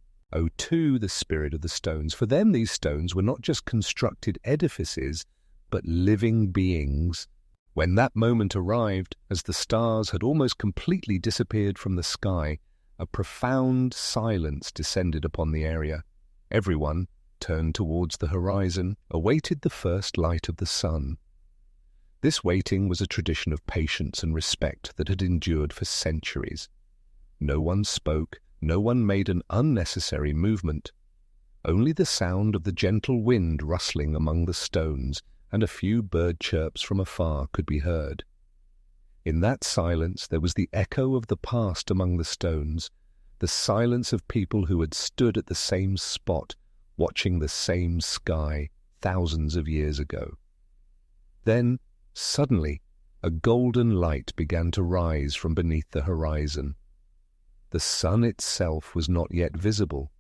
to the spirit of the stones. For them, these stones were not just constructed edifices, but living beings. When that moment arrived, as the stars had almost completely disappeared from the sky, a profound silence descended upon the area. Everyone, turned towards the horizon, awaited the first light of the sun. This waiting was a tradition of patience and respect that had endured for centuries. No one spoke, no one made an unnecessary movement. Only the sound of the gentle wind rustling among the stones and a few bird chirps from afar could be heard. In that silence there was the echo of the past among the stones, the silence of people who had stood at the same spot, watching the same sky thousands of years ago. Then, suddenly, a golden light began to rise from beneath the horizon. The sun itself was not yet visible,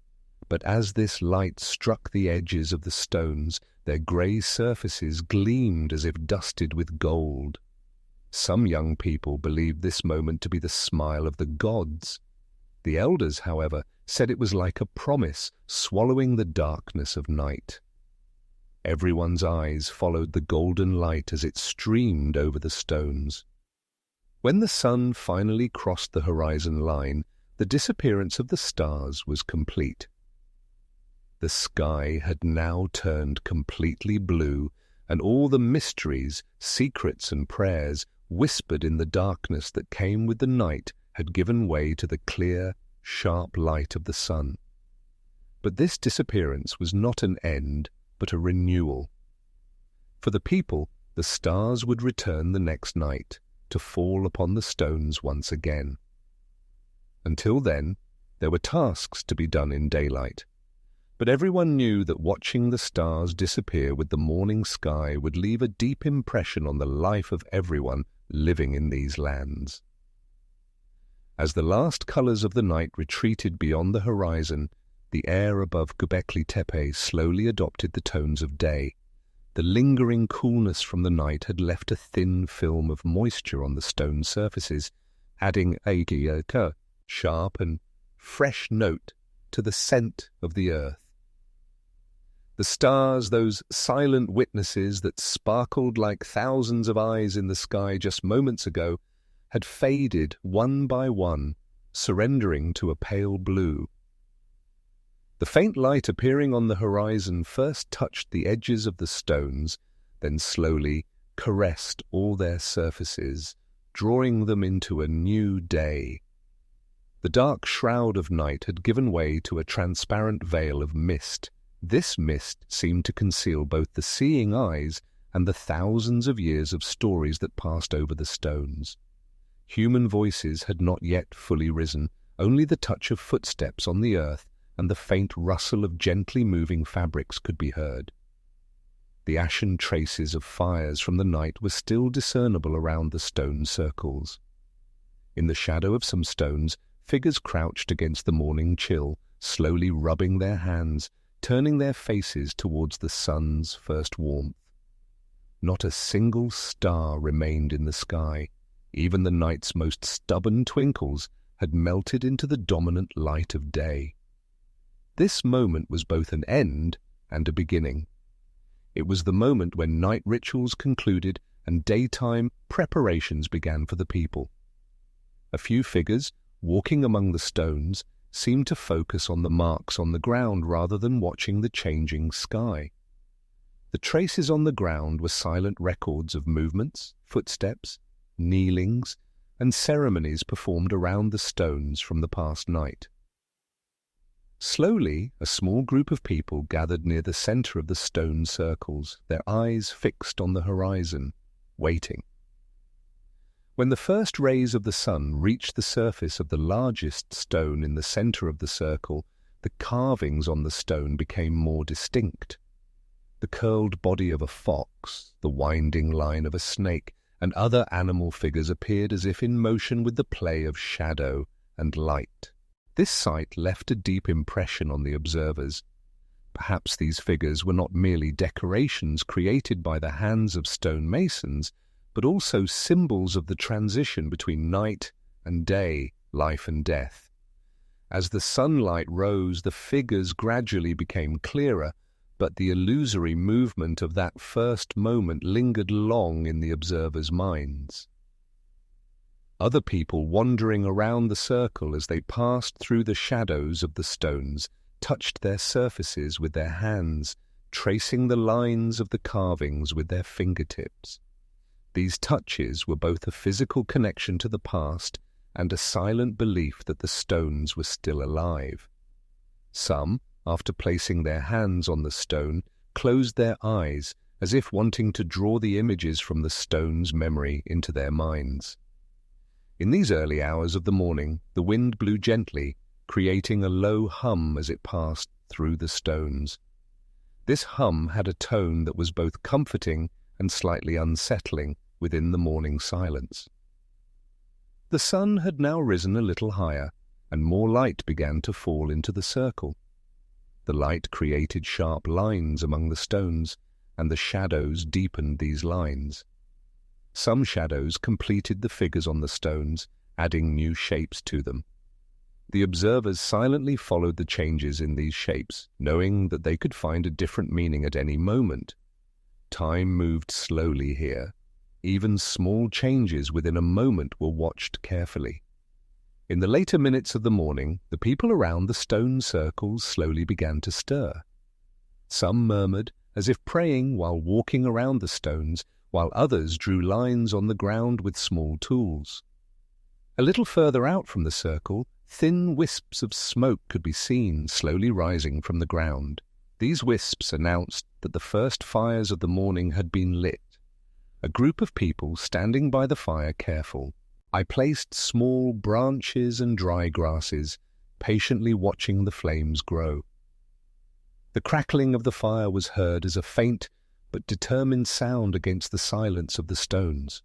but as this light struck the edges of the stones, their grey surfaces gleamed as if dusted with gold. Some young people believed this moment to be the smile of the gods. The elders, however, said it was like a promise swallowing the darkness of night. Everyone's eyes followed the golden light as it streamed over the stones. When the sun finally crossed the horizon line, the disappearance of the stars was complete. The sky had now turned completely blue, and all the mysteries, secrets and prayers whispered in the darkness that came with the night had given way to the clear, sharp light of the sun. But this disappearance was not an end, but a renewal. For the people, the stars would return the next night, to fall upon the stones once again. Until then, there were tasks to be done in daylight, but everyone knew that watching the stars disappear with the morning sky would leave a deep impression on the life of everyone living in these lands. As the last colours of the night retreated beyond the horizon, the air above Göbekli Tepe slowly adopted the tones of day. The lingering coolness from the night had left a thin film of moisture on the stone surfaces, adding a sharp and fresh note to the scent of the earth. The stars, those silent witnesses that sparkled like thousands of eyes in the sky just moments ago, had faded one by one, surrendering to a pale blue. The faint light appearing on the horizon first touched the edges of the stones, then slowly caressed all their surfaces, drawing them into a new day. The dark shroud of night had given way to a transparent veil of mist. This mist seemed to conceal both the seeing eyes and the thousands of years of stories that passed over the stones. Human voices had not yet fully risen, only the touch of footsteps on the earth and the faint rustle of gently moving fabrics could be heard. The ashen traces of fires from the night were still discernible around the stone circles. In the shadow of some stones, figures crouched against the morning chill, slowly rubbing their hands, turning their faces towards the sun's first warmth. Not a single star remained in the sky. Even the night's most stubborn twinkles had melted into the dominant light of day. This moment was both an end and a beginning. It was the moment when night rituals concluded and daytime preparations began for the people. A few figures, walking among the stones, seemed to focus on the marks on the ground rather than watching the changing sky. The traces on the ground were silent records of movements, footsteps, kneelings, and ceremonies performed around the stones from the past night. Slowly, a small group of people gathered near the center of the stone circles, their eyes fixed on the horizon, waiting. When the first rays of the sun reached the surface of the largest stone in the center of the circle, the carvings on the stone became more distinct. The curled body of a fox, the winding line of a snake, and other animal figures appeared as if in motion with the play of shadow and light. This sight left a deep impression on the observers. Perhaps these figures were not merely decorations created by the hands of stonemasons, but also symbols of the transition between night and day, life and death. As the sunlight rose, the figures gradually became clearer, but the illusory movement of that first moment lingered long in the observers' minds. Other people wandering around the circle as they passed through the shadows of the stones touched their surfaces with their hands, tracing the lines of the carvings with their fingertips. These touches were both a physical connection to the past and a silent belief that the stones were still alive. Some, after placing their hands on the stone, closed their eyes as if wanting to draw the images from the stone's memory into their minds. In these early hours of the morning, the wind blew gently, creating a low hum as it passed through the stones. This hum had a tone that was both comforting and slightly unsettling within the morning silence. The sun had now risen a little higher, and more light began to fall into the circle. The light created sharp lines among the stones, and the shadows deepened these lines. Some shadows completed the figures on the stones, adding new shapes to them. The observers silently followed the changes in these shapes, knowing that they could find a different meaning at any moment. Time moved slowly here. Even small changes within a moment were watched carefully. In the later minutes of the morning, the people around the stone circles slowly began to stir. Some murmured, as if praying while walking around the stones, while others drew lines on the ground with small tools. A little further out from the circle, thin wisps of smoke could be seen slowly rising from the ground. These wisps announced that the first fires of the morning had been lit. A group of people standing by the fire careful. I placed small branches and dry grasses, patiently watching the flames grow. The crackling of the fire was heard as a faint but determined sound against the silence of the stones.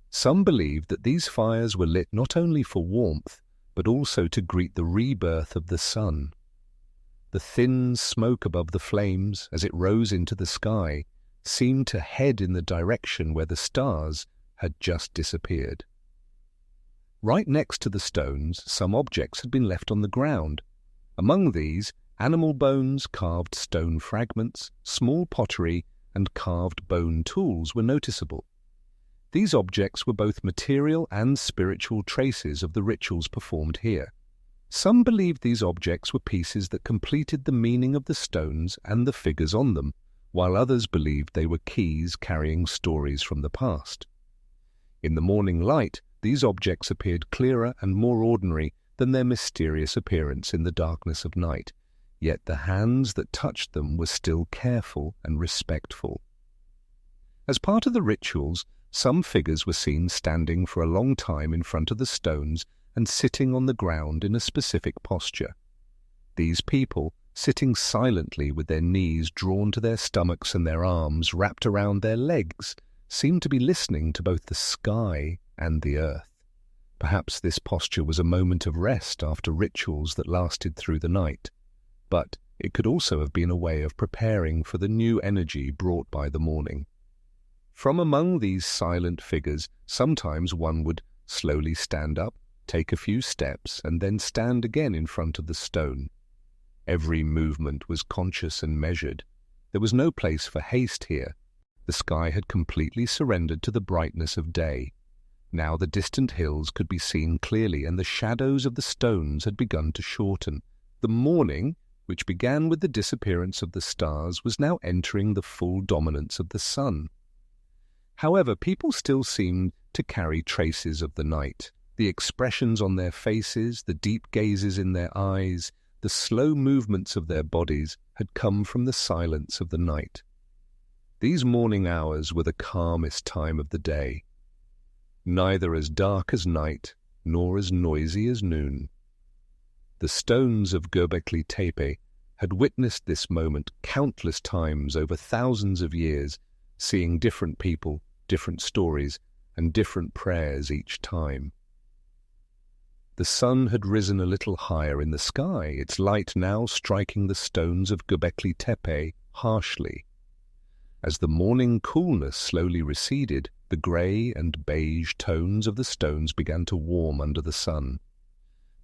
Some believed that these fires were lit not only for warmth, but also to greet the rebirth of the sun. The thin smoke above the flames, as it rose into the sky, seemed to head in the direction where the stars had just disappeared. Right next to the stones, some objects had been left on the ground. Among these, animal bones, carved stone fragments, small pottery, and carved bone tools were noticeable. These objects were both material and spiritual traces of the rituals performed here. Some believed these objects were pieces that completed the meaning of the stones and the figures on them, while others believed they were keys carrying stories from the past. In the morning light, these objects appeared clearer and more ordinary than their mysterious appearance in the darkness of night, yet the hands that touched them were still careful and respectful. As part of the rituals, some figures were seen standing for a long time in front of the stones and sitting on the ground in a specific posture. These people, sitting silently with their knees drawn to their stomachs and their arms wrapped around their legs, seemed to be listening to both the sky and the earth. Perhaps this posture was a moment of rest after rituals that lasted through the night, but it could also have been a way of preparing for the new energy brought by the morning. From among these silent figures, sometimes one would slowly stand up, take a few steps, and then stand again in front of the stone. Every movement was conscious and measured. There was no place for haste here. The sky had completely surrendered to the brightness of day. Now the distant hills could be seen clearly, and the shadows of the stones had begun to shorten. The morning, which began with the disappearance of the stars, was now entering the full dominance of the sun. However, people still seemed to carry traces of the night. The expressions on their faces, the deep gazes in their eyes, the slow movements of their bodies had come from the silence of the night. These morning hours were the calmest time of the day, neither as dark as night nor as noisy as noon. The stones of Göbekli Tepe had witnessed this moment countless times over thousands of years, seeing different people, different stories, and different prayers each time. The sun had risen a little higher in the sky, its light now striking the stones of Göbekli Tepe harshly. As the morning coolness slowly receded, the grey and beige tones of the stones began to warm under the sun.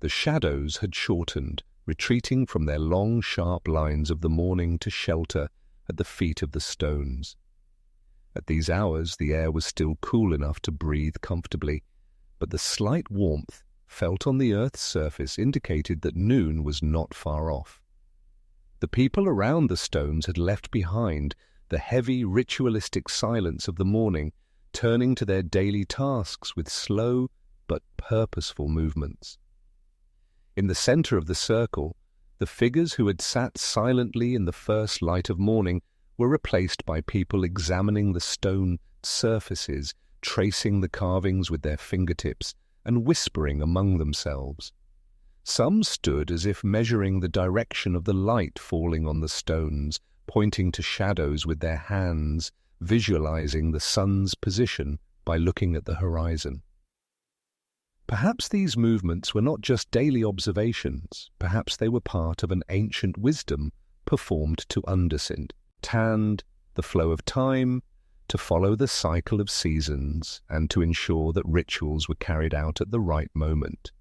The shadows had shortened, retreating from their long, sharp lines of the morning to shelter at the feet of the stones. At these hours the air was still cool enough to breathe comfortably, but the slight warmth felt on the earth's surface indicated that noon was not far off. The people around the stones had left behind the heavy ritualistic silence of the morning, turning to their daily tasks with slow but purposeful movements. In the center of the circle, the figures who had sat silently in the first light of morning were replaced by people examining the stone surfaces, tracing the carvings with their fingertips, and whispering among themselves. Some stood as if measuring the direction of the light falling on the stones, pointing to shadows with their hands, visualizing the sun's position by looking at the horizon. Perhaps these movements were not just daily observations. Perhaps they were part of an ancient wisdom performed to understand the flow of time, to follow the cycle of seasons, and to ensure that rituals were carried out at the right moment.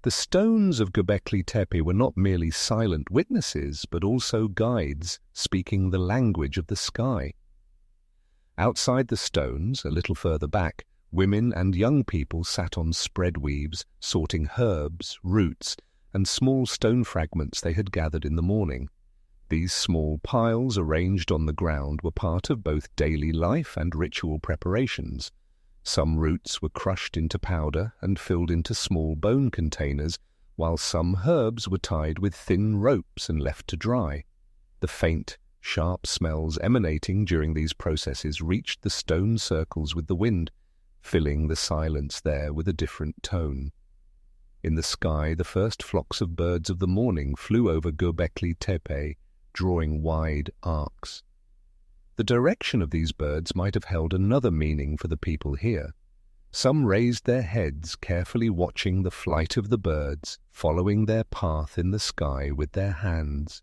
The stones of Göbekli Tepe were not merely silent witnesses, but also guides speaking the language of the sky. Outside the stones, a little further back, women and young people sat on spread weaves, sorting herbs, roots, and small stone fragments they had gathered in the morning. These small piles arranged on the ground were part of both daily life and ritual preparations. Some roots were crushed into powder and filled into small bone containers, while some herbs were tied with thin ropes and left to dry. The faint, sharp smells emanating during these processes reached the stone circles with the wind, filling the silence there with a different tone. In the sky, the first flocks of birds of the morning flew over Göbekli Tepe, drawing wide arcs. The direction of these birds might have held another meaning for the people here. Some raised their heads, carefully watching the flight of the birds, following their path in the sky with their hands.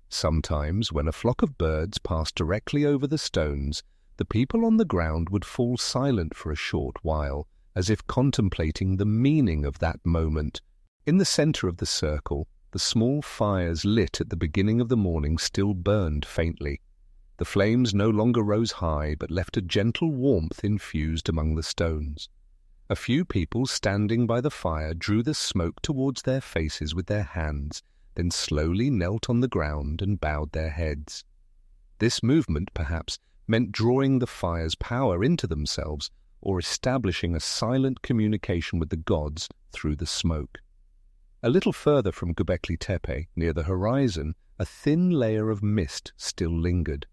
Sometimes, when a flock of birds passed directly over the stones, the people on the ground would fall silent for a short while, as if contemplating the meaning of that moment. In the center of the circle, the small fires lit at the beginning of the morning still burned faintly. The flames no longer rose high, but left a gentle warmth infused among the stones. A few people standing by the fire drew the smoke towards their faces with their hands, then slowly knelt on the ground and bowed their heads. This movement, perhaps, meant drawing the fire's power into themselves or establishing a silent communication with the gods through the smoke. A little further from Göbekli Tepe, near the horizon, a thin layer of mist still lingered.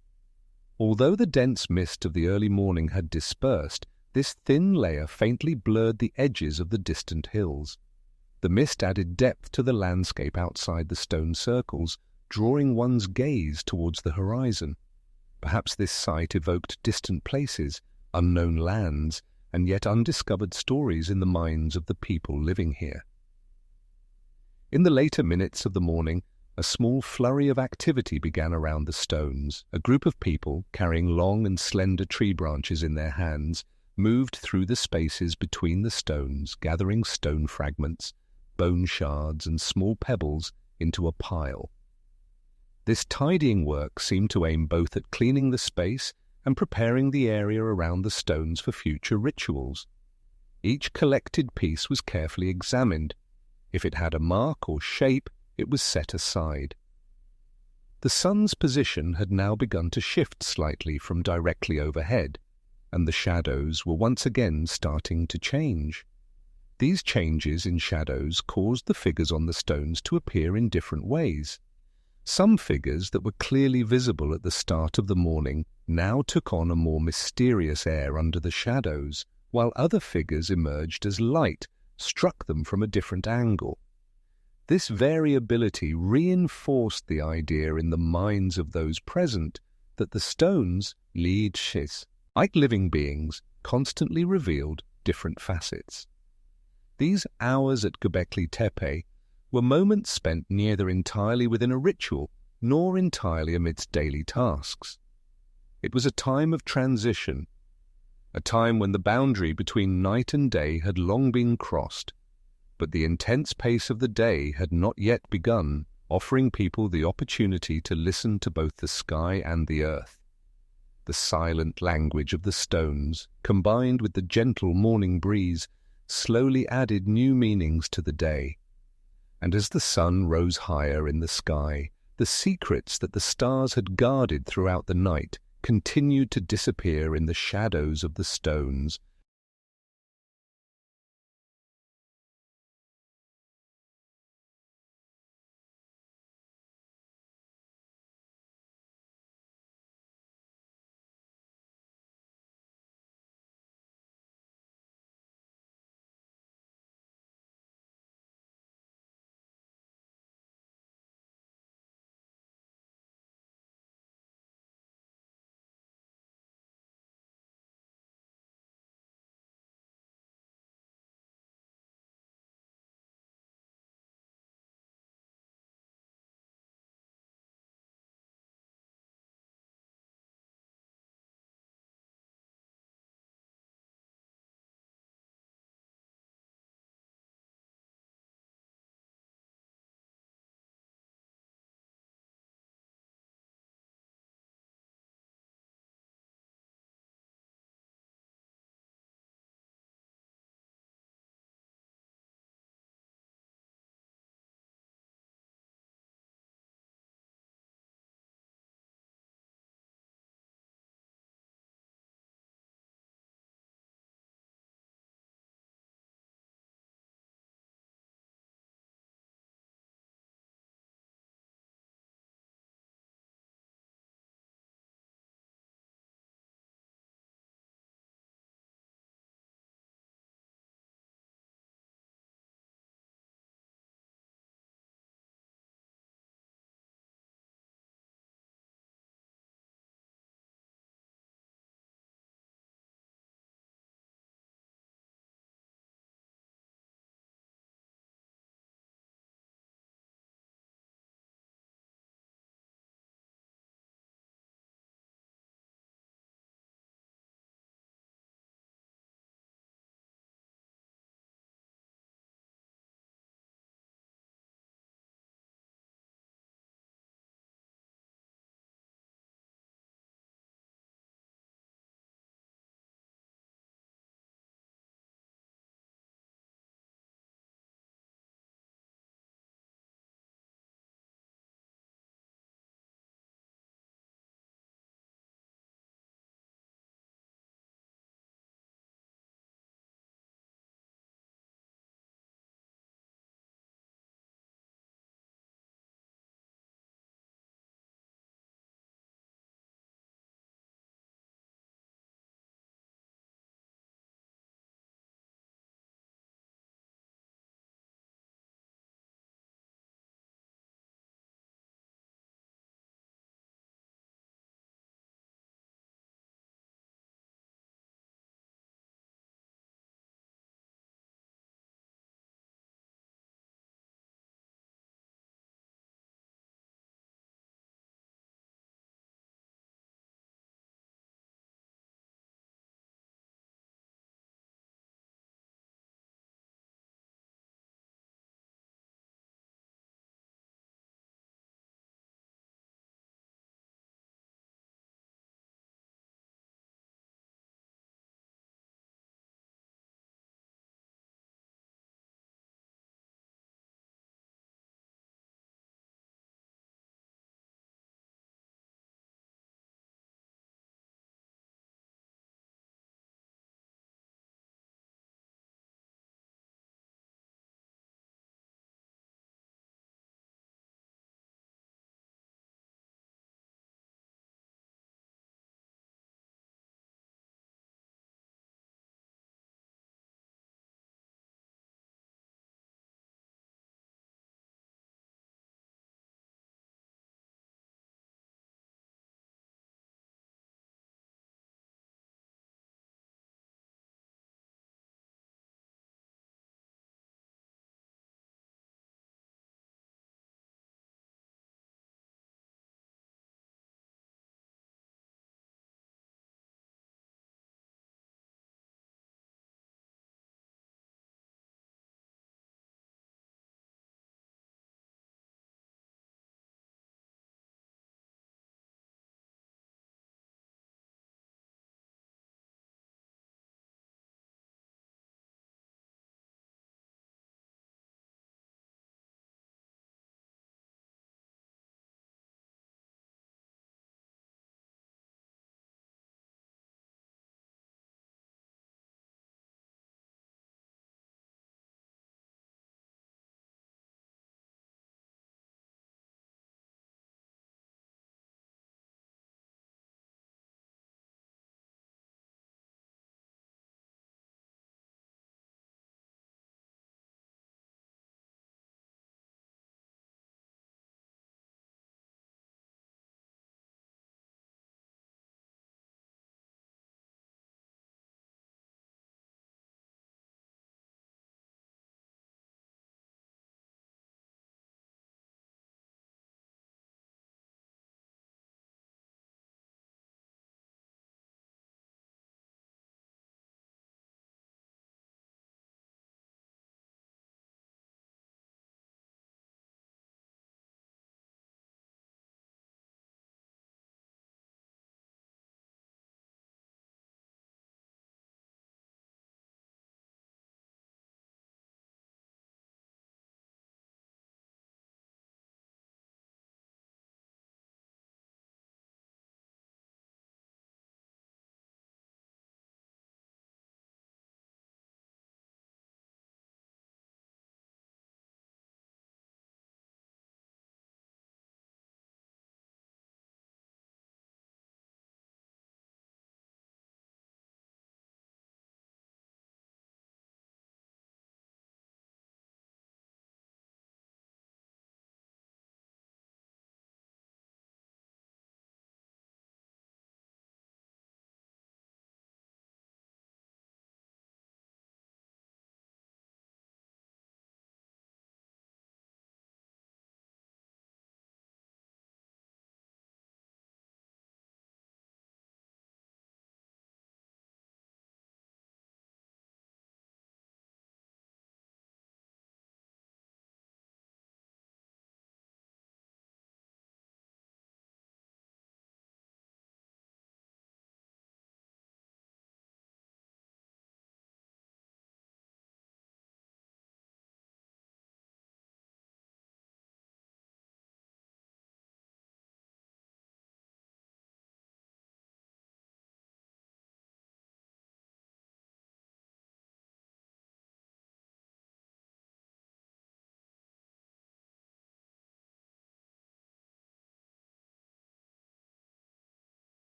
Although the dense mist of the early morning had dispersed, this thin layer faintly blurred the edges of the distant hills. The mist added depth to the landscape outside the stone circles, drawing one's gaze towards the horizon. Perhaps this sight evoked distant places, unknown lands, and yet undiscovered stories in the minds of the people living here. In the later minutes of the morning, a small flurry of activity began around the stones. A group of people, carrying long and slender tree branches in their hands, moved through the spaces between the stones, gathering stone fragments, bone shards, and small pebbles into a pile. This tidying work seemed to aim both at cleaning the space and preparing the area around the stones for future rituals. Each collected piece was carefully examined. If it had a mark or shape, it was set aside. The sun's position had now begun to shift slightly from directly overhead, and the shadows were once again starting to change. These changes in shadows caused the figures on the stones to appear in different ways. Some figures that were clearly visible at the start of the morning now took on a more mysterious air under the shadows, while other figures emerged as light struck them from a different angle. This variability reinforced the idea in the minds of those present that the stones, etched, like living beings, constantly revealed different facets. These hours at Göbekli Tepe were moments spent neither entirely within a ritual nor entirely amidst daily tasks. It was a time of transition, a time when the boundary between night and day had long been crossed, but the intense pace of the day had not yet begun, offering people the opportunity to listen to both the sky and the earth. The silent language of the stones, combined with the gentle morning breeze, slowly added new meanings to the day. And as the sun rose higher in the sky, the secrets that the stars had guarded throughout the night continued to disappear in the shadows of the stones,